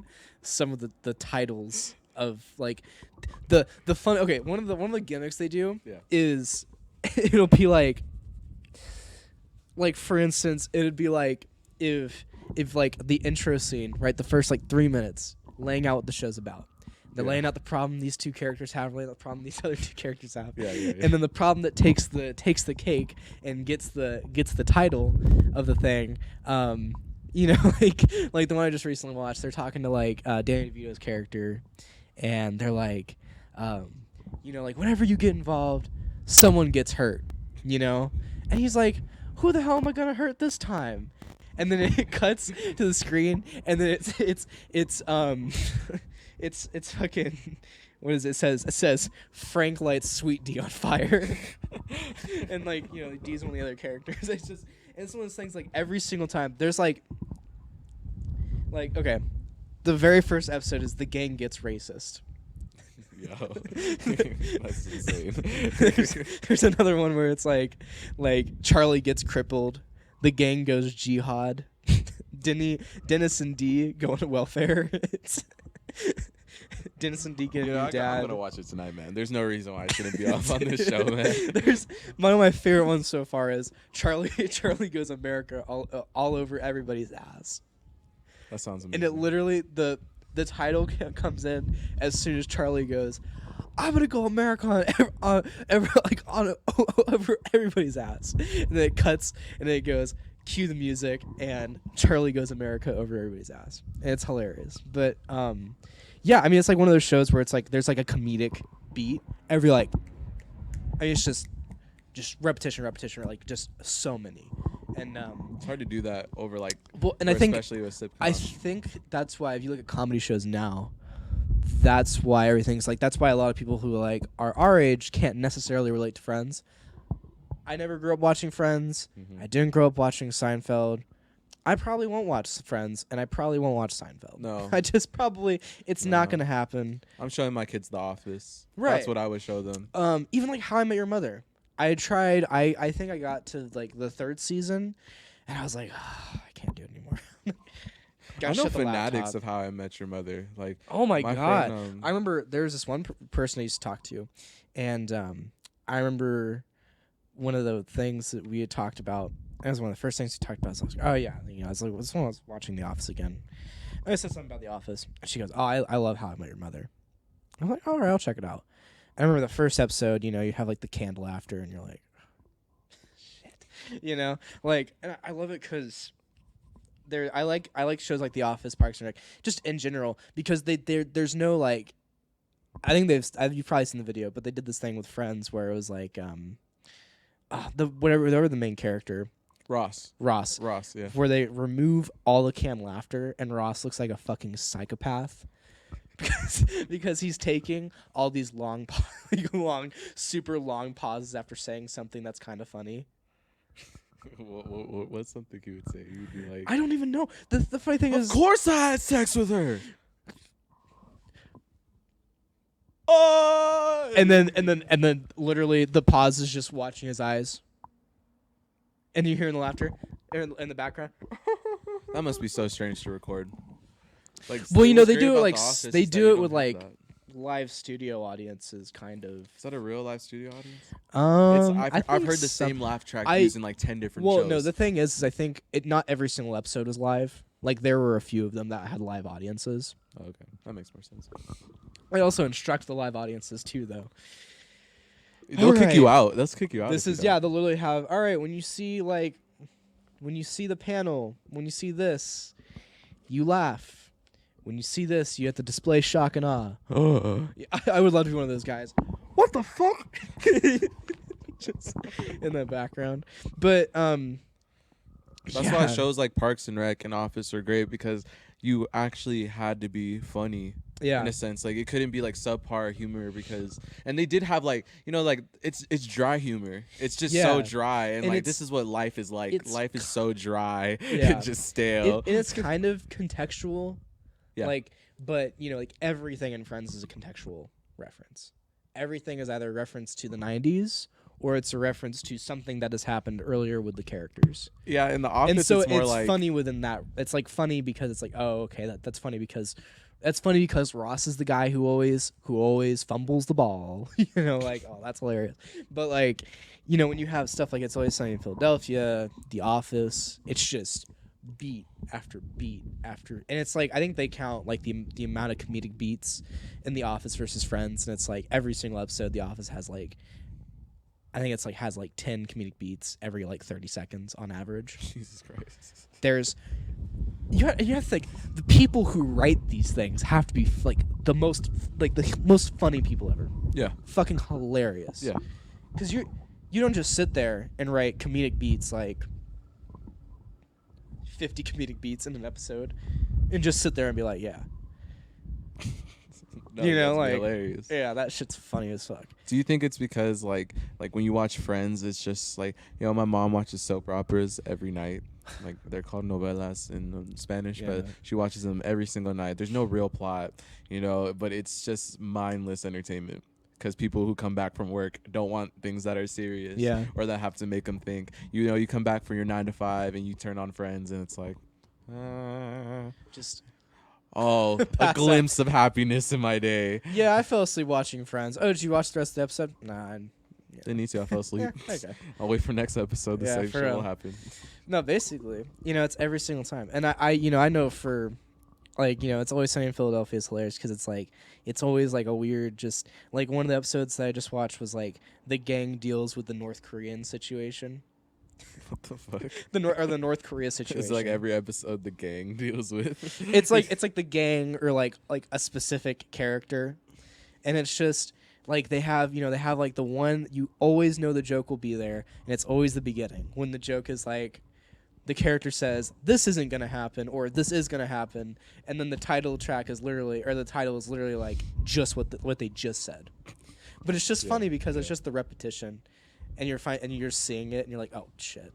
titles of like the fun. Okay, one of the gimmicks they do is it'll be like for instance, it'd be like if like the intro scene, right, the first like 3 minutes, laying out what the show's about. They're laying out the problem these two characters have, laying out the problem these other two characters have. Yeah. And then the problem that takes the cake and gets the title of the thing. Like the one I just recently watched, they're talking to like Danny DeVito's character, and they're like, like whenever you get involved, someone gets hurt, and he's like, who the hell am I gonna hurt this time? And then it cuts to the screen, and then it's fucking, what is it? It says Frank lights Sweet D on fire. And like, D's one of the other characters. It's one of those things, like every single time there's like okay, the very first episode is the gang gets racist. Yo, that's insane. There's another one where it's like Charlie gets crippled, the gang goes jihad. Dennis and D go on welfare. It's Dennis and D get a new dad. I'm gonna watch it tonight, man. There's no reason why I shouldn't be off on this show, man. There's one of my favorite ones so far is Charlie Goes America all over everybody's ass. That sounds amazing. And it literally the title comes in as soon as Charlie goes, I'm gonna go America on over everybody's ass. And then it cuts and then it goes, cue the music, and Charlie Goes America over everybody's ass. And it's hilarious. But Yeah, I mean, it's like one of those shows where it's like there's like a comedic beat every like. I mean, it's just repetition, like just so many, and It's hard to do that over like, well, and or I think especially with sitcoms. I think that's why if you look at comedy shows now, that's why everything's like that's why a lot of people who like are our age can't necessarily relate to Friends. I never grew up watching Friends. I didn't grow up watching Seinfeld. I probably won't watch Friends, and I probably won't watch Seinfeld. No. I just probably it's not gonna happen. I'm showing my kids The Office. Right. That's what I would show them. Even like How I Met Your Mother. I tried. I think I got to like the 3rd season, and I was like, I can't do it anymore. I know fanatics of How I Met Your Mother. Like, oh my god! friend, I remember there was this one person I used to talk to, and I remember one of the things that we had talked about. That was one of the first things we talked about. So I was like, oh yeah, I was like, this one I was watching The Office again. And I said something about The Office, and she goes, oh, I love How I Met Your Mother. I'm like, all right, I'll check it out. I remember the first episode, you have like the candle after, and you're like, shit, like, and I love it because I like shows like The Office, Parks and Rec, just in general, because there's no like, I think you've probably seen the video, but they did this thing with Friends where it was like, whatever the main character. Ross, yeah. Where they remove all the canned laughter and Ross looks like a fucking psychopath because he's taking all these super long pauses after saying something that's kind of funny. What's something you would say? You'd be like, I don't even know. The funny thing is, of course I had sex with her. Oh! And then literally the pause is just watching his eyes. And you're hearing the laughter in the background. That must be so strange to record. Like, well, they do it like they do it with like live studio audiences, kind of. Is that a real live studio audience? I've heard the same laugh track used in like 10 different shows. Well, no, the thing is I think not every single episode was live. Like there were a few of them that had live audiences. Oh, okay, that makes more sense. I also instruct the live audiences too, though. They'll kick you out. They'll kick you out. They'll literally have, all right, when you see the panel, when you see this, you laugh. When you see this, you have to display shock and awe. I would love to be one of those guys. What the fuck? Just in the background. But that's why shows like Parks and Rec and Office are great, because you actually had to be funny. Yeah. In a sense, like it couldn't be like subpar humor, and they did have like like it's dry humor. It's just so dry, and like this is what life is like. Life is so dry and just stale. And it's kind of contextual. Yeah. Like, but like everything in Friends is a contextual reference. Everything is either a reference to the 90s or it's a reference to something that has happened earlier with the characters. Yeah, in The Office, and so it's more it's like funny within that. It's like funny because it's like, oh, okay, that's funny because. That's funny because Ross is the guy who always fumbles the ball. Like, oh, that's hilarious. But like, when you have stuff like It's Always Sunny in Philadelphia, The Office, it's just beat after beat after, and it's like I think they count like the amount of comedic beats in The Office versus Friends, and it's like every single episode The Office has like, I think it's like has like 10 comedic beats every like 30 seconds on average. Jesus Christ. There's you have to think the people who write these things have to be like the most funny people ever. Yeah. Fucking hilarious. Yeah. Because you don't just sit there and write comedic beats like 50 comedic beats in an episode and just sit there and be like, yeah. No, like hilarious. Yeah, that shit's funny as fuck. Do you think it's because like when you watch Friends, it's just like, my mom watches soap operas every night. Like they're called novelas in Spanish, but she watches them every single night. There's no real plot, but it's just mindless entertainment. Because people who come back from work don't want things that are serious, or that have to make them think. You come back from your 9 to 5 and you turn on Friends, and it's like, just. Oh, a glimpse of happiness in my day. Yeah, I fell asleep watching Friends. Oh, did you watch the rest of the episode? Nah. Didn't need to. I fell asleep. Okay. I'll wait for next episode. The same shit will happen. No, basically, it's every single time. And I know for, like, It's Always Sunny in Philadelphia is hilarious because it's like, it's always like a weird, just like one of the episodes that I just watched was like the gang deals with the North Korean situation. What the fuck? the North Korea situation. It's like every episode the gang deals with. it's like the gang or like a specific character, and it's just like they have like the one you always know the joke will be there, and it's always the beginning when the joke is like the character says this isn't gonna happen or this is gonna happen, and then the title is literally like just what they just said. But it's just funny because it's just the repetition, and you're seeing it and you're like, oh shit,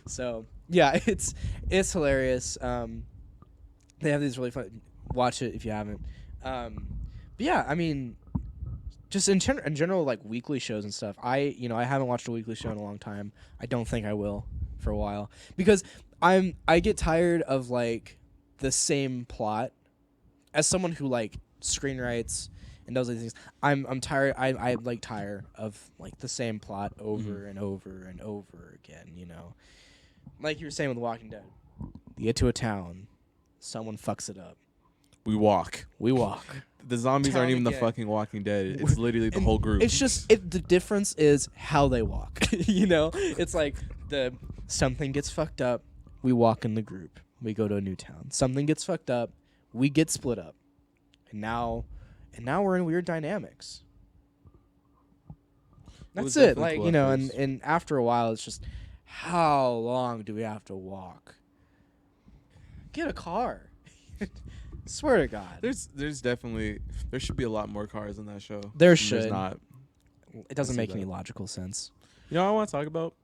So yeah, it's hilarious. They have these really fun. Watch it if you haven't. But yeah, I mean, just in general, like weekly shows and stuff. I haven't watched a weekly show in a long time. I don't think I will for a while because I get tired of like the same plot. As someone who like screenwrites and does these things, I'm tired. I like tire of like the same plot over and over and over again. Like you were saying with The Walking Dead, you get to a town, someone fucks it up. We walk. The zombies aren't even the fucking Walking Dead. It's literally the whole group. It's just the difference is how they walk. It's like something gets fucked up, we walk in the group. We go to a new town. Something gets fucked up, we get split up. And now we're in weird dynamics. That's it. Like, and after a while it's just how long do we have to walk? Get a car. Swear to God. There's definitely there should be a lot more cars in that show. There should. There's not. It doesn't make any logical sense. You know what I want to talk about?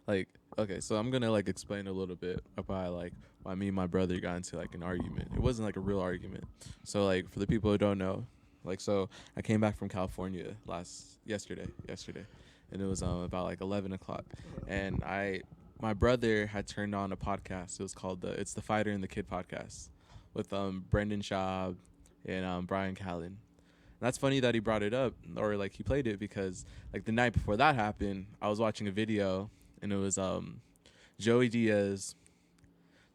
Like, okay, so I'm gonna like explain a little bit about like why me and my brother got into like an argument. It wasn't like a real argument. So like for the people who don't know, like so I came back from California yesterday, and it was about like 11 o'clock, and my brother had turned on a podcast. It was called It's the Fighter and the Kid podcast with Brendan Schaub and Brian Callen. And that's funny that he brought it up or like he played it because like the night before that happened, I was watching a video and it was Joey Diaz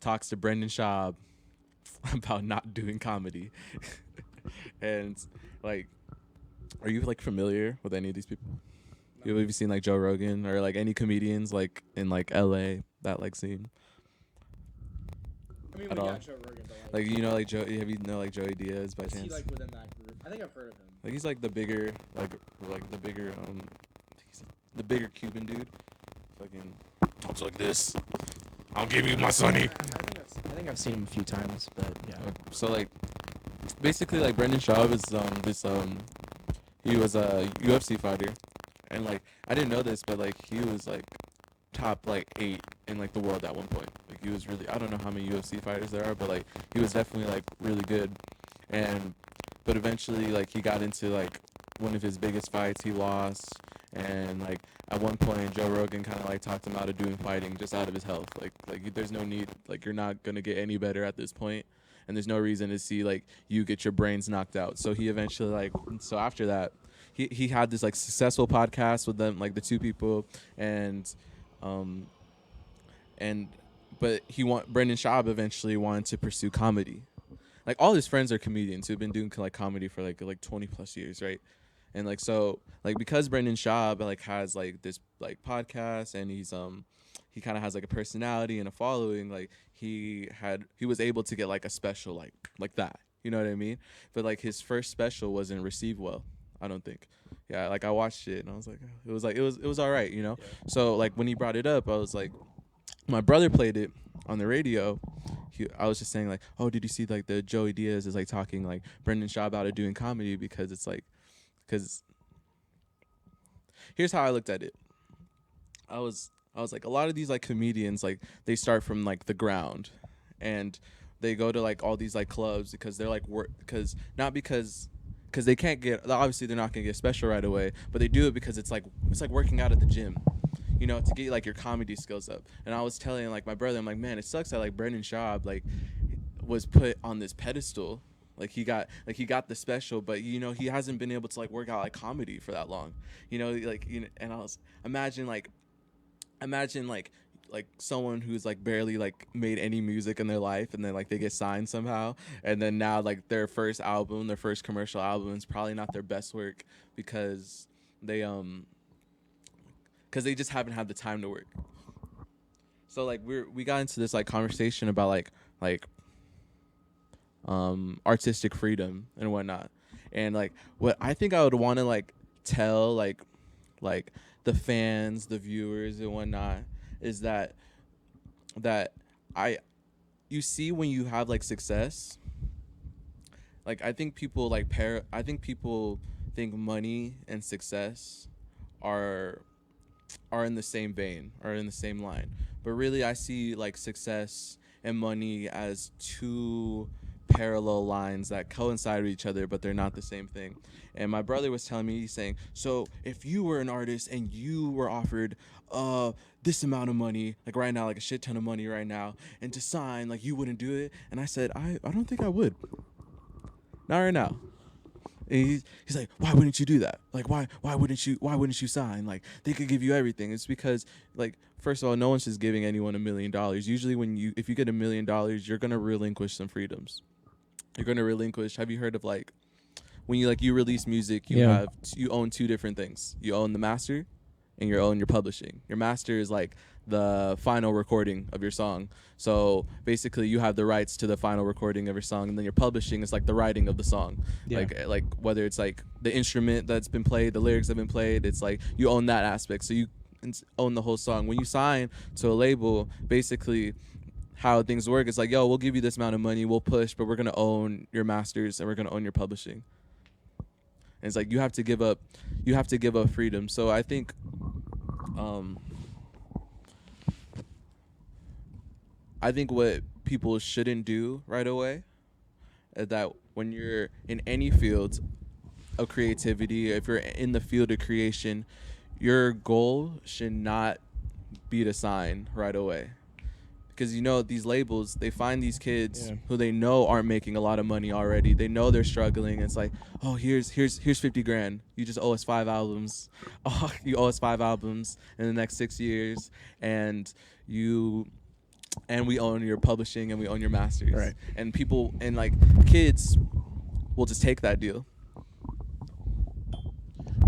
talks to Brendan Schaub about not doing comedy. And like, are you like familiar with any of these people? Have you seen like Joe Rogan or like any comedians like in like LA that like scene? I mean, at we all? got Joe Rogan, but Like like Joey Diaz by is chance? he like within that group? I think I've heard of him. Like he's like the bigger the bigger Cuban dude. Fucking talks like this. I'll give you my sonny. I think I've seen him a few times, but yeah. So like basically like Brendan Schaub is he was a UFC fighter. And like I didn't know this, but like he was like top like 8 in like the world at one point. Like he was really, I don't know how many UFC fighters there are, but like he was definitely like really good. But eventually like he got into like one of his biggest fights, he lost, and like at one point Joe Rogan kind of like talked him out of doing fighting just out of his health. Like there's no need, like you're not gonna get any better at this point, and there's no reason to see like you get your brains knocked out. So he eventually so after that. He had this like successful podcast with them, like the two people, but Brendan Schaub eventually wanted to pursue comedy. Like all his friends are comedians who've been doing like comedy for like 20 plus years, right? And like so like because Brendan Schaub like has like this like podcast and he kind of has like a personality and a following, like he was able to get like a special like that, you know what I mean? But like his first special wasn't received well. I don't think. Yeah, like I watched it and I was like, it was all right, Yeah. So like when he brought it up, I was like, my brother played it on the radio. I was just saying like, oh, did you see like the Joey Diaz is like talking like Brendan Schaub out of doing comedy because here's how I looked at it. I was like, a lot of these like comedians like they start from like the ground, and they go to like all these like clubs because they're like because they can't get, obviously they're not gonna get special right away, but they do it because it's like working out at the gym, to get like your comedy skills up. And I was telling like my brother, I'm like, man, it sucks that like Brendan Schaub like was put on this pedestal, like he got the special, but he hasn't been able to like work out like comedy for that long, and I was imagine someone who's like barely like made any music in their life, and then like they get signed somehow, and then now like their first commercial album is probably not their best work because they because they just haven't had the time to work. So like we got into this like conversation about like artistic freedom and whatnot, and like what I think I would want to like tell like the fans, the viewers and whatnot is that I you see when you have like success, like I think people like I think people think money and success are in the same vein, are in the same line. But really I see like success and money as two parallel lines that coincide with each other, but they're not the same thing. And my brother was telling me, he's saying, so if you were an artist and you were offered this amount of money, like right now, like a shit ton of money right now, and to sign, like you wouldn't do it. And I said, I don't think I would. Not right now. And he's like, why wouldn't you do that? Like, why wouldn't you sign? Like, they could give you everything. It's because, like, first of all, no one's just giving anyone $1 million. Usually if you get $1 million, you're going to relinquish some freedoms. You're going to relinquish. Have you heard of like, when you release music, you own two different things. You own the master and you own your publishing. Your master is like the final recording of your song. So basically you have the rights to the final recording of your song, and then your publishing is like the writing of the song. Yeah. Like whether it's like the instrument that's been played, the lyrics that have been played, it's like you own that aspect. So you own the whole song. When you sign to a label, basically how things work is like, yo, we'll give you this amount of money, we'll push, but we're going to own your masters and we're going to own your publishing. And it's like you have to give up freedom. So I think what people shouldn't do right away is that when you're in any field of creativity, if you're in the field of creation, your goal should not be to sign right away. Because, these labels, they find these kids who they know aren't making a lot of money already. They know they're struggling. It's like, oh, here's $50,000. You just owe us 5 albums. Oh, you owe us 5 albums in the next 6 years. And we own your publishing and we own your masters. Right. And people, and like kids will just take that deal.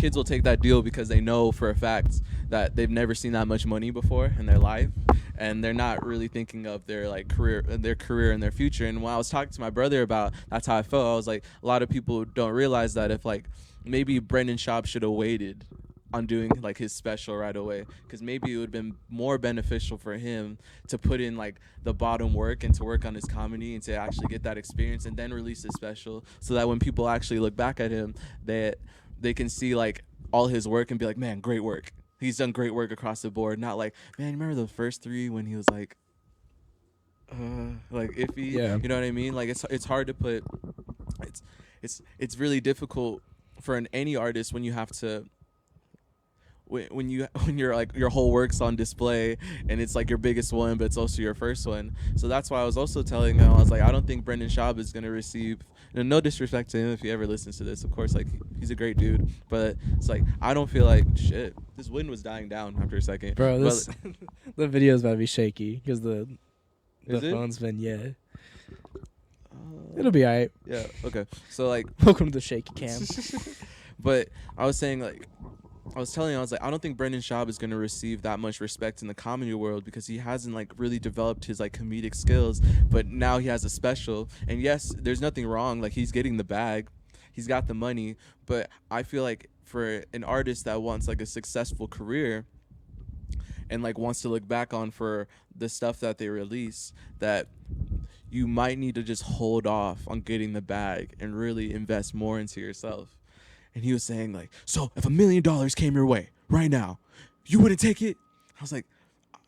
Kids will take that deal because they know for a fact that they've never seen that much money before in their life, and they're not really thinking of their like career and their future. And when I was talking to my brother about that's how I felt, I was like, a lot of people don't realize that if like maybe Brendan Schaub should have waited on doing like his special right away, because maybe it would have been more beneficial for him to put in like the bottom work and to work on his comedy and to actually get that experience and then release his special, so that when people actually look back at him, that they can see like all his work and be like, man, great work. He's done great work across the board. Not like, man, you remember the first 3 when he was like iffy? Yeah. You know what I mean? Like it's hard to put. It's really difficult for any artist when you have to. When you're like your whole work's on display and it's like your biggest one, but it's also your first one. So that's why I was also telling him, I was like, I don't think Brendan Schaub is gonna receive. No disrespect to him if he ever listens to this, of course, like he's a great dude, but it's like I don't feel like shit. This wind was dying down after a second, bro. This the video's about to be shaky because the phone's been it'll be alright. Yeah. Okay. So like, welcome to the shaky cam. But I was saying like. I was like, I don't think Brendan Schaub is going to receive that much respect in the comedy world because he hasn't like really developed his like comedic skills, but now he has a special. And yes, there's nothing wrong. Like he's getting the bag, he's got the money, but I feel like for an artist that wants like a successful career and like wants to look back on for the stuff that they release, that you might need to just hold off on getting the bag and really invest more into yourself. And he was saying like, so if $1 million came your way right now, you wouldn't take it? I was like,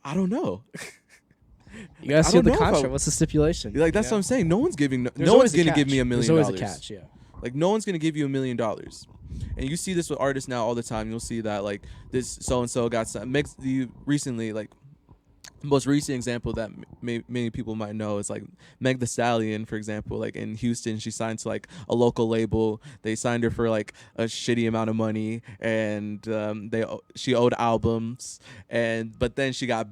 I don't know. You gotta see the contract. What's the stipulation? Like that's what I'm saying. No one's giving. No one's gonna give me $1 million. There's always a catch. Yeah. Like no one's gonna give you $1 million. And you see this with artists now all the time. You'll see that like this so and so got some. Recently, like most recent example that many people might know is like Meg Thee Stallion, for example. Like in Houston, she signed to like a local label. They signed her for like a shitty amount of money, and she owed albums. But then she got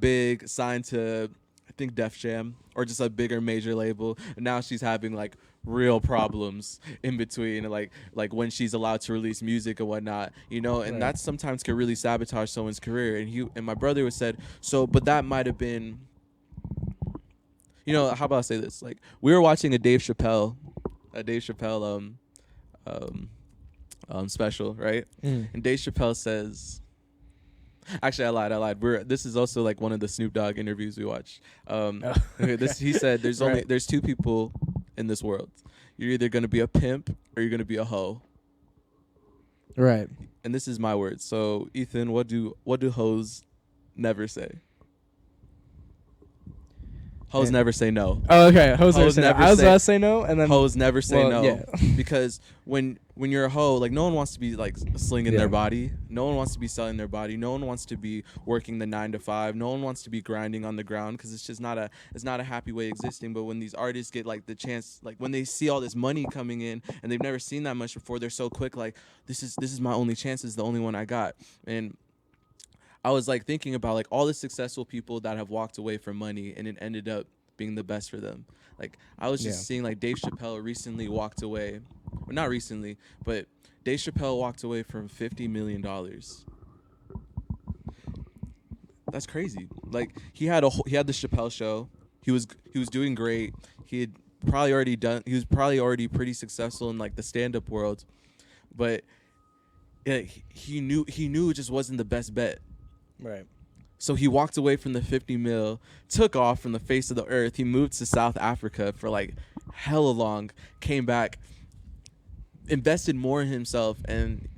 signed to I think Def Jam or just a bigger major label. And now she's having like real problems in between, like when she's allowed to release music and whatnot, you know, and Right. that sometimes can really sabotage someone's career. And my brother was said, so, but that might have been, you know, how about I say this? Like, we were watching a Dave Chappelle um special, right? Mm. And Dave Chappelle says, actually, I lied. This is also like one of the Snoop Dogg interviews we watched. Oh, He said Right. there's two people in this world. You're either gonna be a pimp or you're gonna be a hoe. Right. And this is my words. So Ethan, what do hoes never say? Hoes And- never say no. Oh, okay. Hoes Hoes never say no. never I was say- about to say no, and then Hoes never say well, no. yeah. Because when you're a hoe, like, no one wants to be like slinging Yeah. their body. No one wants to be selling their body. No one wants to be working the 9 to 5. No one wants to be grinding on the ground, because it's just not a happy way existing. But when these artists get like the chance, like when they see all this money coming in and they've never seen that much before, they're so quick, like, this is my only chance. This is the only one I got. And I was like thinking about like all the successful people that have walked away from money and it ended up being the best for them. Like, I was just Yeah. seeing like Dave Chappelle recently walked away, or not recently, but Dave Chappelle walked away from $50 million. That's crazy. Like, he had the Chappelle show. He was doing great. He was probably already pretty successful in like the stand-up world, but he knew it just wasn't the best bet. Right. So he walked away from the 50 mil, took off from the face of the earth. He moved to South Africa for like hella long, came back, invested more in himself, and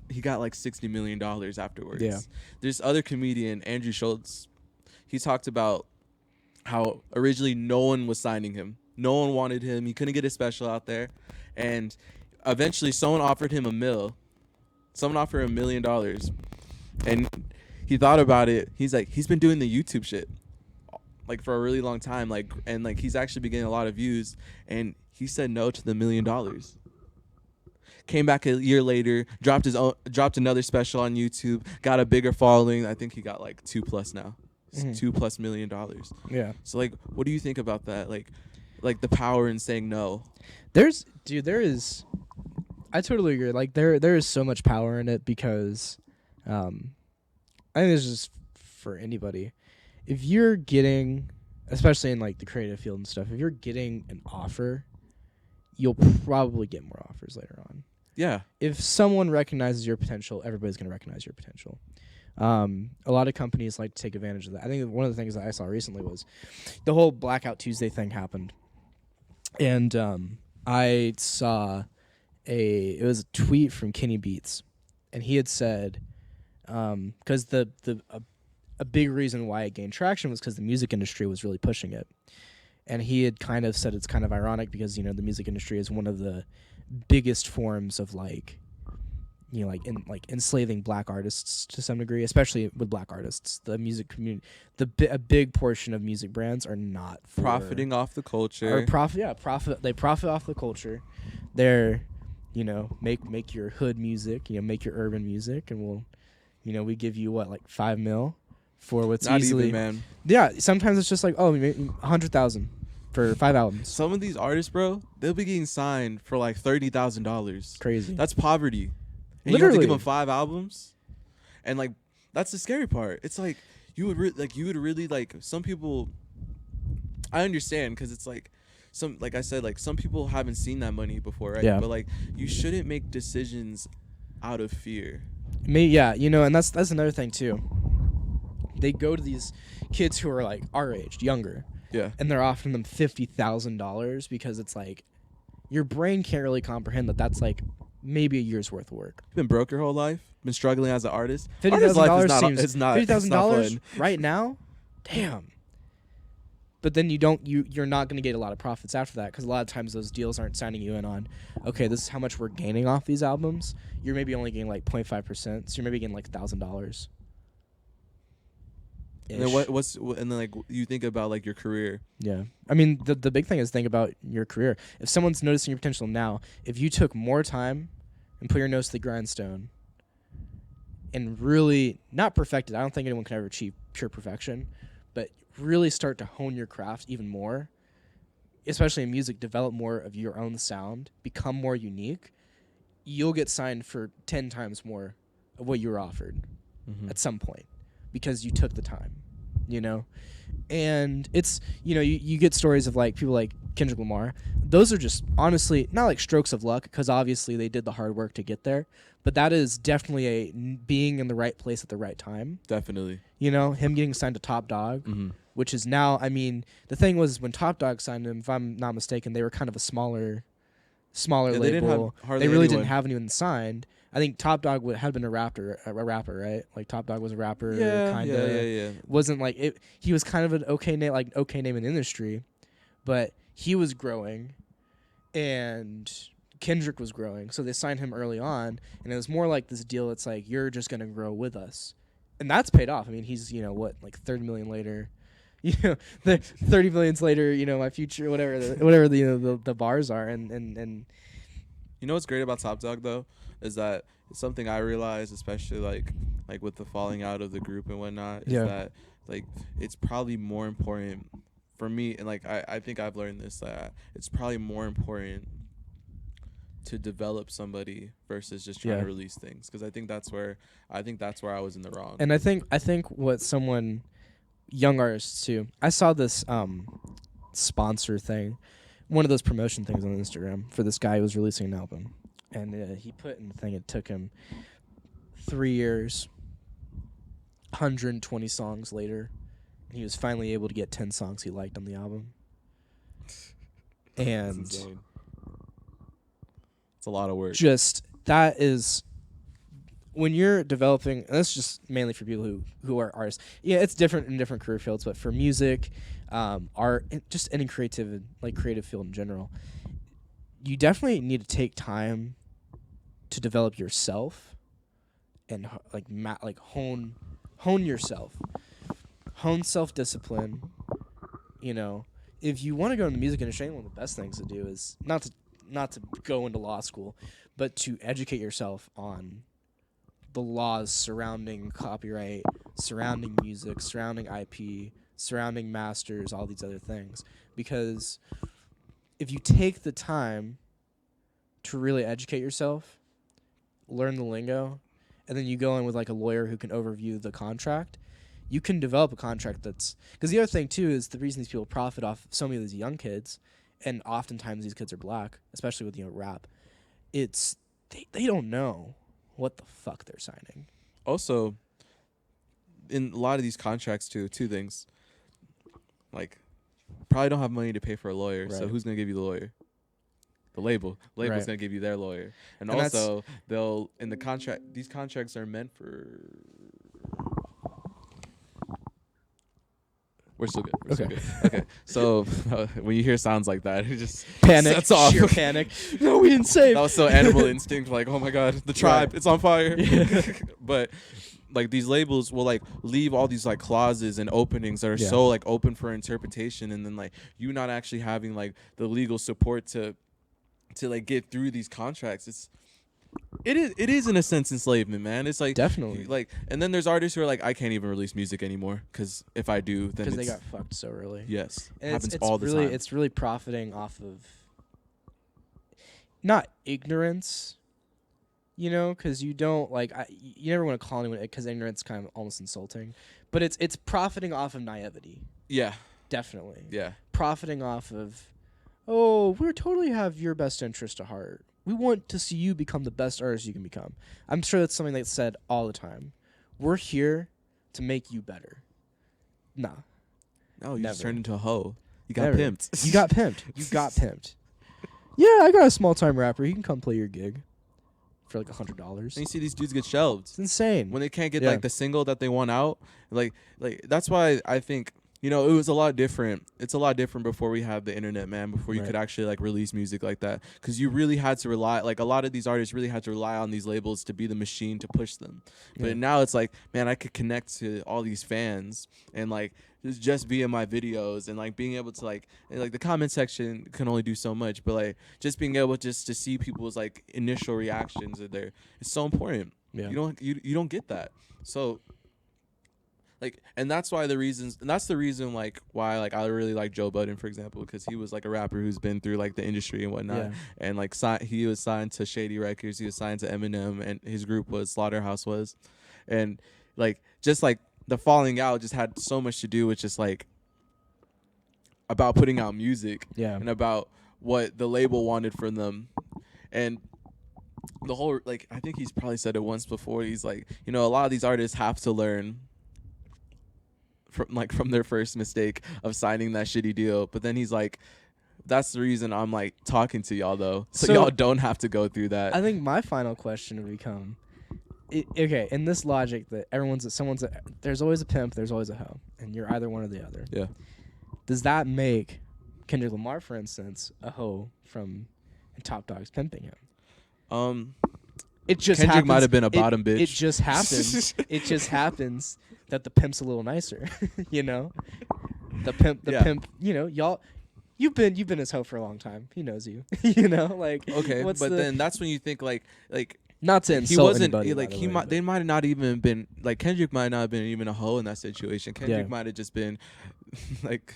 he got like $60 million afterwards. Yeah. There's other comedian, Andrew Schultz. He talked about how originally no one was signing him. No one wanted him. He couldn't get his special out there. And eventually someone offered him $1 million. Someone offered him $1 million. And he thought about it. He's like, he's been doing the YouTube shit like for a really long time, like, and like he's actually been getting a lot of views, and he said no to the $1 million. Came back a year later, dropped another special on YouTube, got a bigger following. I think he got like 2+ now. Mhm. $2+ million. Yeah. So like, what do you think about that? Like the power in saying no. There is. I totally agree. Like there is so much power in it because, I think this is just for anybody. If you're getting, especially in like the creative field and stuff, if you're getting an offer, you'll probably get more offers later on. Yeah. If someone recognizes your potential, everybody's going to recognize your potential. A lot of companies like to take advantage of that. I think one of the things that I saw recently was the whole Blackout Tuesday thing happened. And I saw it was a tweet from Kenny Beats, and he had said, because a big reason why it gained traction was because the music industry was really pushing it. And he had kind of said it's kind of ironic because, you know, the music industry is one of the biggest forms of like, you know, like enslaving black artists to some degree, especially with black artists. The music community, a big portion of music brands are not Profiting off the culture. Or profit. They profit off the culture. They're, you know, make your hood music, you know, make your urban music, and we'll, you know, we give you what, like $5 million for what's Not easily. even, man. Yeah, sometimes it's just like, oh, we made $100,000 for 5 albums. Some of these artists, bro, they'll be getting signed for like $30,000. Crazy. That's poverty. And Literally. you have to give them 5 albums, and like that's the scary part. It's like you would really like some people. I understand because it's like like I said, like some people haven't seen that money before, right? Yeah. But like you shouldn't make decisions out of fear. Yeah, you know, and that's another thing too. They go to these kids who are like our age, younger, Yeah. and they're offering them $50,000 because it's like your brain can't really comprehend that that's like maybe a year's worth of work. Been broke your whole life. Been struggling as an artist. $50,000 Artist life is not. seems It's not. $50,000 fun. right now. Damn. But then you're not going to get a lot of profits after that because a lot of times those deals aren't signing you in on, okay, this is how much we're gaining off these albums. You're maybe only getting like 0.5%, so you're maybe getting like $1,000. And then and then like you think about like your career. Yeah. I mean, the big thing is think about your career. If someone's noticing your potential now, if you took more time and put your nose to the grindstone and really, not perfect it, I don't think anyone can ever achieve pure perfection, but really start to hone your craft even more, especially in music, develop more of your own sound, become more unique, you'll get signed for 10 times more of what you were offered at some point because you took the time, you know? And it's, you get stories of like people like Kendrick Lamar. Those are just honestly not like strokes of luck because obviously they did the hard work to get there, but that is definitely being in the right place at the right time. Definitely. Him getting signed to Top Dog, which is now, I mean, the thing was when Top Dog signed him, if I'm not mistaken, they were kind of a smaller Yeah, they didn't have label. hardly They really anyone. didn't have anyone signed. I think Top Dog had been a rapper, right? Like Top Dog was a rapper, kind of. Yeah. Wasn't like it. He was kind of an okay name, in the industry, but he was growing, and Kendrick was growing, so they signed him early on, and it was more like this deal. It's like you're just gonna grow with us, and that's paid off. I mean, he's like 30 million later. The 30 millions later, my future, whatever the bars are, and You know what's great about Top Dog though is that it's something I realized, especially like with the falling out of the group and whatnot, is that like it's probably more important for me, and like I think I've learned this, that it's probably more important to develop somebody versus just trying to release things, because I think that's where I was in the wrong. And I think what someone young artists too. I saw this sponsor thing, one of those promotion things on Instagram for this guy who was releasing an album, and he put in the thing. It took him 3 years, 120 songs later, and he was finally able to get 10 songs he liked on the album. And it's a lot of work. Just that is. When you're developing, and that's just mainly for people who are artists. Yeah, it's different in different career fields, but for music, art, just any creative field in general, you definitely need to take time to develop yourself and hone yourself, hone self-discipline. If you want to go in the music industry, one of the best things to do is not to go into law school, but to educate yourself on the laws surrounding copyright, surrounding music, surrounding IP, surrounding masters, all these other things. Because if you take the time to really educate yourself, learn the lingo, and then you go in with like a lawyer who can overview the contract, you can develop a contract that's... Because the other thing, too, is the reason these people profit off so many of these young kids, and oftentimes these kids are black, especially with, rap, it's... They don't know what the fuck they're signing. Also, in a lot of these contracts too, two things. Like, probably don't have money to pay for a lawyer, so who's gonna give you the lawyer? The label's gonna give you their lawyer, and also they'll in the contract. These contracts are meant for. We're still good. We're still good. Okay. So when you hear sounds like that, it just panic. Sets off. Sheer panic. No, we didn't save. That was so animal instinct. Like, oh my god, the tribe, it's on fire. But like these labels will like leave all these like clauses and openings that are so like open for interpretation, and then like you not actually having like the legal support to like get through these contracts. It is in a sense enslavement, man. It's like definitely like, and then there's artists who are like, I can't even release music anymore because if I do, then because they got fucked so early. Yes, and happens it's all the time. It's really profiting off of not ignorance, because you don't like you never want to call anyone, because ignorance kind of almost insulting, but it's profiting off of naivety. Yeah, definitely. Yeah, profiting off of, oh, we totally have your best interest at heart. We want to see you become the best artist you can become. I'm sure that's something that's said all the time. We're here to make you better. Nah. No, you just turned into a hoe. You got Never. pimped. You got pimped. You got pimped. Yeah, I got a small-time rapper. He can come play your gig for like $100. And you see these dudes get shelved. It's insane. When they can't get like the single that they want out. Like that's why I think, it was a lot different. It's a lot different before we had the internet, man, before you could actually like release music like that. Because you really had to rely, like a lot of these artists really had to rely on these labels to be the machine to push them. But now it's like, man, I could connect to all these fans and like just be in my videos, and like being able to like the comment section can only do so much, but like just being able just to see people's like initial reactions are there. It's so important. Yeah. You don't get that. So like, and that's why the reasons, and that's the reason like why like I really like Joe Budden, for example, because he was like a rapper who's been through like the industry and whatnot, Yeah. and like he was signed to Shady Records, he was signed to Eminem, and his group was Slaughterhouse was, and like just like the falling out just had so much to do with just like about putting out music Yeah. and about what the label wanted from them, and the whole like I think he's probably said it once before. He's like, you know, a lot of these artists have to learn from their first mistake of signing that shitty deal. But then he's like, that's the reason I'm like talking to y'all though, so y'all don't have to go through that. I think my final question would become, okay, in this logic that there's always a pimp, there's always a hoe, and you're either one or the other. Yeah. Does that make Kendrick Lamar, for instance, a hoe from Top Dog's pimping him? It just Kendrick happens, might have been a bottom bitch. It just happens. It just happens that the pimp's a little nicer. You know, the pimp. You know, y'all. You've been his hoe for a long time. He knows you. You know, like okay, but then that's when you think like not to insult he wasn't anybody, like by the way, they might have not even been like Kendrick might not have been even a hoe in that situation. Kendrick might have just been like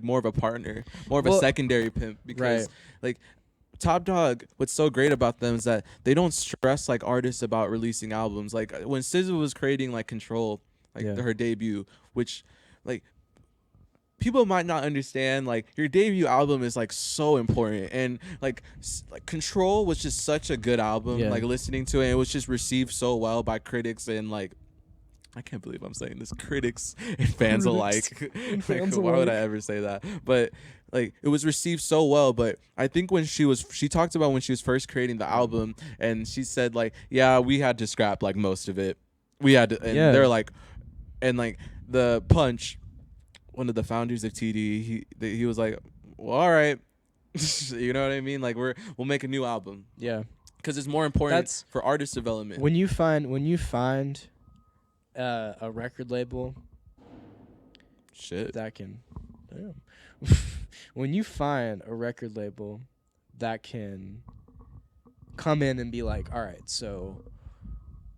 more of a partner, more of a secondary pimp, because like Top Dog, what's so great about them is that they don't stress like artists about releasing albums. Like when SZA was creating like Control, like her debut, which like people might not understand, like your debut album is like so important, and like Control was just such a good album. Like listening to it, it was just received so well by critics and like I can't believe I'm saying this, critics and fans alike. Why would I ever say that? But like it was received so well. But I think when she talked about when she was first creating the album, and she said like, yeah, we had to scrap like most of it. We had to, and they're like, and like the Punch, one of the founders of TD, he was like, well, all right, you know what I mean? Like we'll make a new album. Yeah, because it's more important for artist development. When you find a record label that can when you find a record label that can come in and be like, all right, so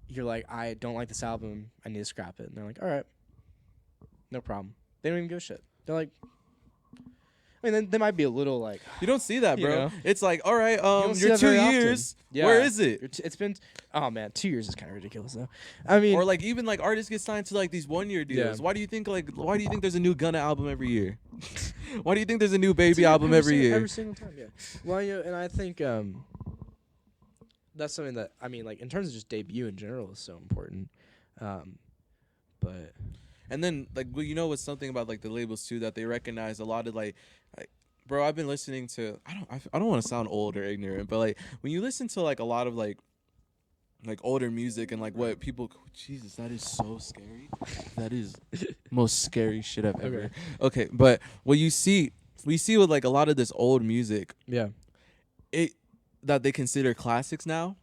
you're like, I don't like this album, I need to scrap it, and they're like, all right, no problem. They don't even give a shit. They're like, I mean, they might be a little like, you don't see that, bro. You know? It's like, all right, you're 2 years. Where is it? It's been, oh man, 2 years is kind of ridiculous though. I mean, or like even like artists get signed to like these 1 year deals. Why do you think there's a new Gunna album every year? Why do you think there's a new Baby album every year? Every single time, yeah. Well, and I think that's something that, I mean, like in terms of just debut in general is so important. But and then like, well, you know what's something about like the labels too, that they recognize a lot of like bro, I've been listening to, I don't want to sound old or ignorant, but like when you listen to like a lot of like older music and like what people, Jesus, that is so scary. That is most scary shit I've ever. Okay, but what we see with like a lot of this old music, that they consider classics now,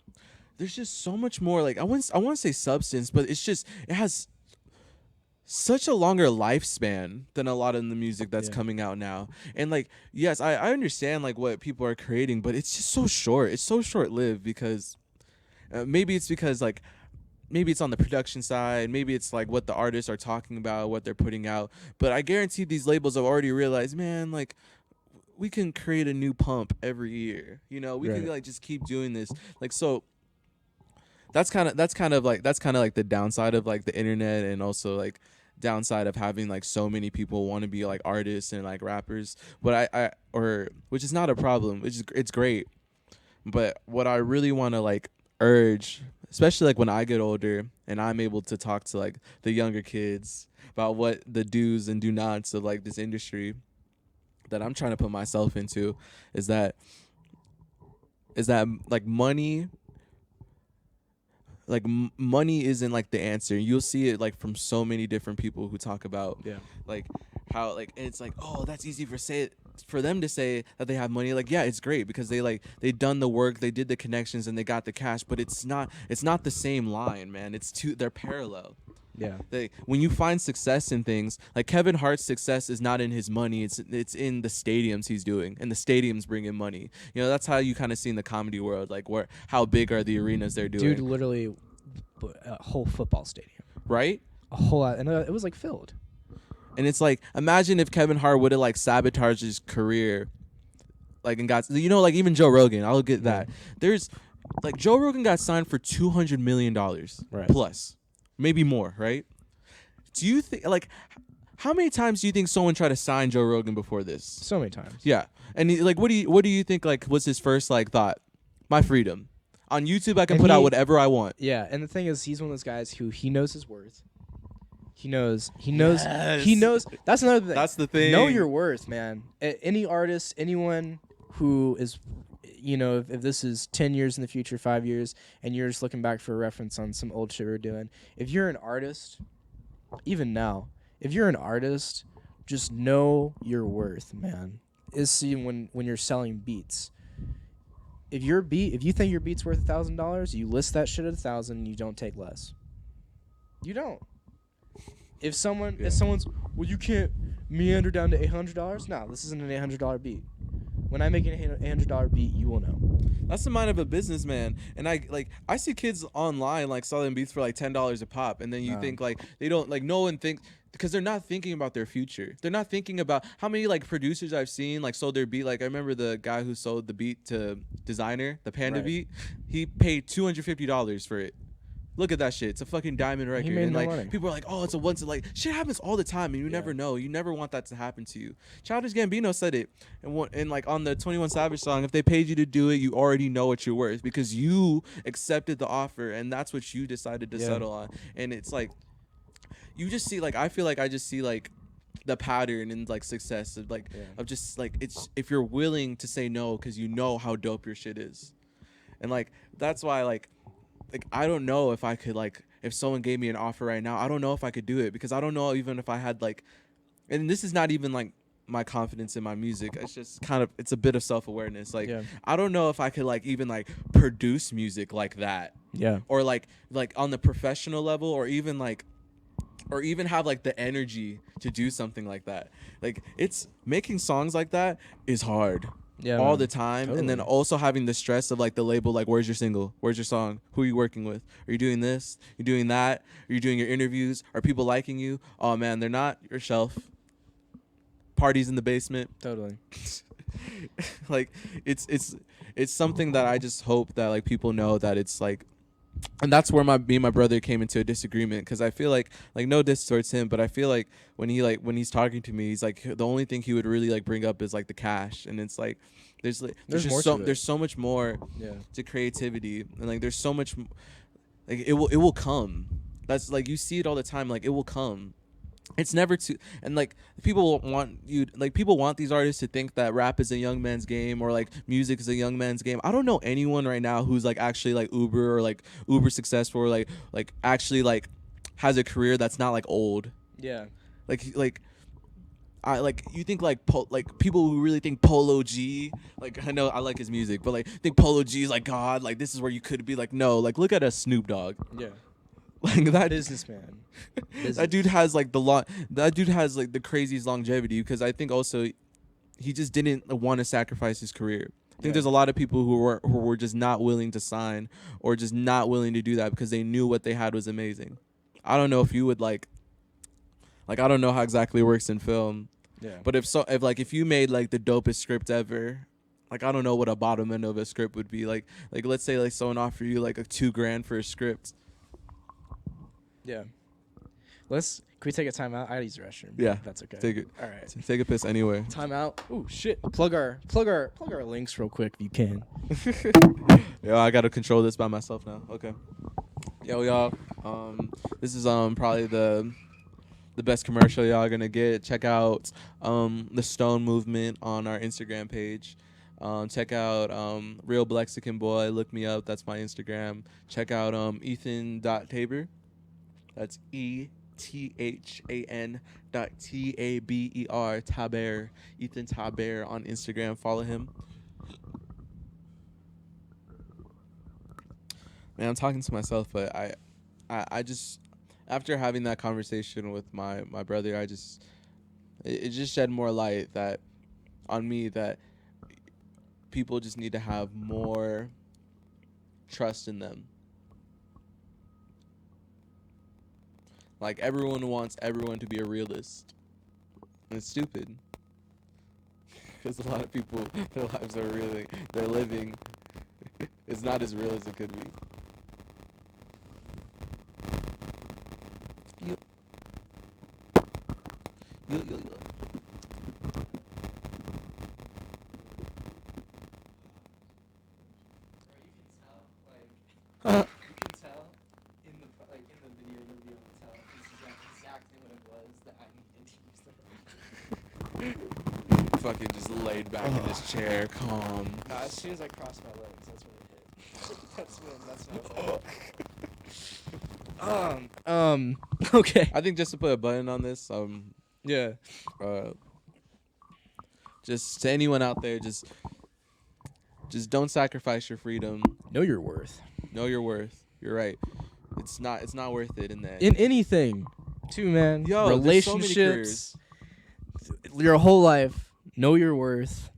there's just so much more, like I want to say substance, but it's just, it has such a longer lifespan than a lot of the music that's coming out now. And like, yes, I understand like what people are creating, but it's just so short. It's so short-lived because maybe it's because like, maybe it's on the production side, maybe it's like what the artists are talking about, what they're putting out. But I guarantee these labels have already realized, man, like we can create a new pump every year. You know, we can like just keep doing this. Like, so that's kind of like the downside of like the internet, and also like downside of having like so many people want to be like artists and like rappers. But which is not a problem. It's great. But what I really want to like urge, especially like when I get older and I'm able to talk to like the younger kids about what the do's and do nots of like this industry that I'm trying to put myself into, is that like money isn't like the answer. You'll see it like from so many different people who talk about like how like, and it's like, oh, that's easy for them to say that they have money. Like, yeah, it's great because they done the work, they did the connections, and they got the cash, but it's not the same line, man. They're parallel. Yeah. When you find success in things, like Kevin Hart's success is not in his money, it's in the stadiums he's doing, and the stadiums bring in money. You know, that's how you kind of see in the comedy world, like how big are the arenas they're doing. Dude, literally a whole football stadium. Right? a whole lot, and it was like filled. And it's like, imagine if Kevin Hart would have like sabotaged his career, like, and got, you know, like even Joe Rogan. I'll get that. There's like Joe Rogan got signed for $200 million Right. plus, maybe more, right? Do you think, like, how many times do you think someone tried to sign Joe Rogan before this? So many times. Yeah, and like, what do you think? Like, was his first like thought? My freedom. On YouTube, I can And put out he- whatever I want. Yeah, and the thing is, he's one of those guys who he knows his worth. He knows. Yes. He knows. That's another thing. That's the thing. Know your worth, man. Any artist, anyone who is, you know, if this is 10 years in the future, 5 years, and you're just looking back for a reference on some old shit we're doing, if you're an artist, even now, if you're an artist, just know your worth, man. Is seen when you're selling beats. If you think your beat's worth $1,000, you list that shit at 1,000 and you don't take less. You don't. If someone's, well, you can't meander down to $800. No, this isn't an $800 beat. When I make an $800 beat, you will know. That's the mind of a businessman. And I see kids online like selling beats for like $10 a pop, and then you think like they don't, like, no one thinks, because they're not thinking about their future. They're not thinking about how many like producers I've seen like sold their beat. Like, I remember the guy who sold the beat to Designer, the Panda Right. beat. He paid $250 for it. Look at that shit. It's a fucking diamond record. made And no like money. people are like, oh, it's a once, like, shit happens all the time, and you never know. You never want that to happen to you. Childish Gambino said it, and like on the 21 Savage song, if they paid you to do it, you already know what you're worth because you accepted the offer, and that's what you decided to settle on. And it's like, you just see, like, I feel like I just see like the pattern and like success of like of just like, it's if you're willing to say no because you know how dope your shit is. And like that's why like I don't know if I could, like, if someone gave me an offer right now, I don't know if I could do it because I don't know even if I had like, and this is not even like my confidence in my music. It's just kind of, it's a bit of self-awareness. Like, I don't know if I could like even like produce music like that. Yeah. Or like on the professional level, or even have like the energy to do something like that. Like, it's making songs like that is hard. All the time. Totally. And then also having the stress of like the label, like, where's your single, where's your song, who are you working with, are you doing this, you're doing that, are you doing your interviews, are people liking you? Oh man, they're not. Your shelf, parties in the basement. Totally. Like, it's something that I just hope that like people know that it's like, and that's where me and my brother came into a disagreement, because I feel like no diss towards him, but I feel like when he's talking to me, he's like, the only thing he would really like bring up is like the cash, and it's like there's so much more to creativity, and like there's so much, like it will come. That's like, you see it all the time, like it will come. It's never too, and like people want these artists to think that rap is a young man's game, or like music is a young man's game. I don't know anyone right now who's like actually like uber successful, or like actually like has a career that's not like old. Yeah. Like I like, you think like people who really think Polo G, like, I know I like his music, but like think Polo G is like God, like this is where you could be, like, no, like look at a Snoop Dogg. Yeah. Like that businessman. That dude has like the craziest longevity, because I think also he just didn't want to sacrifice his career. I think there's a lot of people who were just not willing to sign, or just not willing to do that because they knew what they had was amazing. I don't know if you would like I don't know how exactly it works in film. Yeah. But if you made like the dopest script ever, like I don't know what a bottom end of a script would be. Like let's say like someone offered you like a $2,000 for a script. Yeah. Can we take a time out? I gotta use the restroom. Yeah. That's okay. Take it. All right. Take a piss anyway. Time out. Oh shit. Plug our links real quick if you can. Yo, I gotta control this by myself now. Okay. Yo, y'all. This is probably the best commercial y'all gonna get. Check out the Stone Movement on our Instagram page. Check out Real Blexican Boy. Look me up. That's my Instagram. Check out Ethan.Taber. That's ETHAN.TABER. Taber. Ethan Taber on Instagram. Follow him. Man, I'm talking to myself, but I just, after having that conversation with my brother, it just shed more light on me that people just need to have more trust in them. Like everyone wants everyone to be a realist. And it's stupid. Because a lot of people, their lives are really, they're living. It's not as real as it could be. Yo. Yo, yo, yo. You can tell in the video you'll be able to tell this is exactly what it was that I needed to use. Fucking just laid back in his chair, calm. As soon as I crossed my legs, that's when it hit. that's when okay. I think just to put a button on this, Yeah. just to anyone out there, just don't sacrifice your freedom. Know your worth. Know your worth. You're right. It's not worth it in that. In anything, too, man. Yo, relationships, your whole life. Know your worth.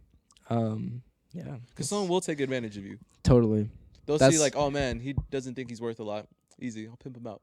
Yeah. Because someone will take advantage of you. Totally. They'll see like, oh man, he doesn't think he's worth a lot. Easy, I'll pimp him out.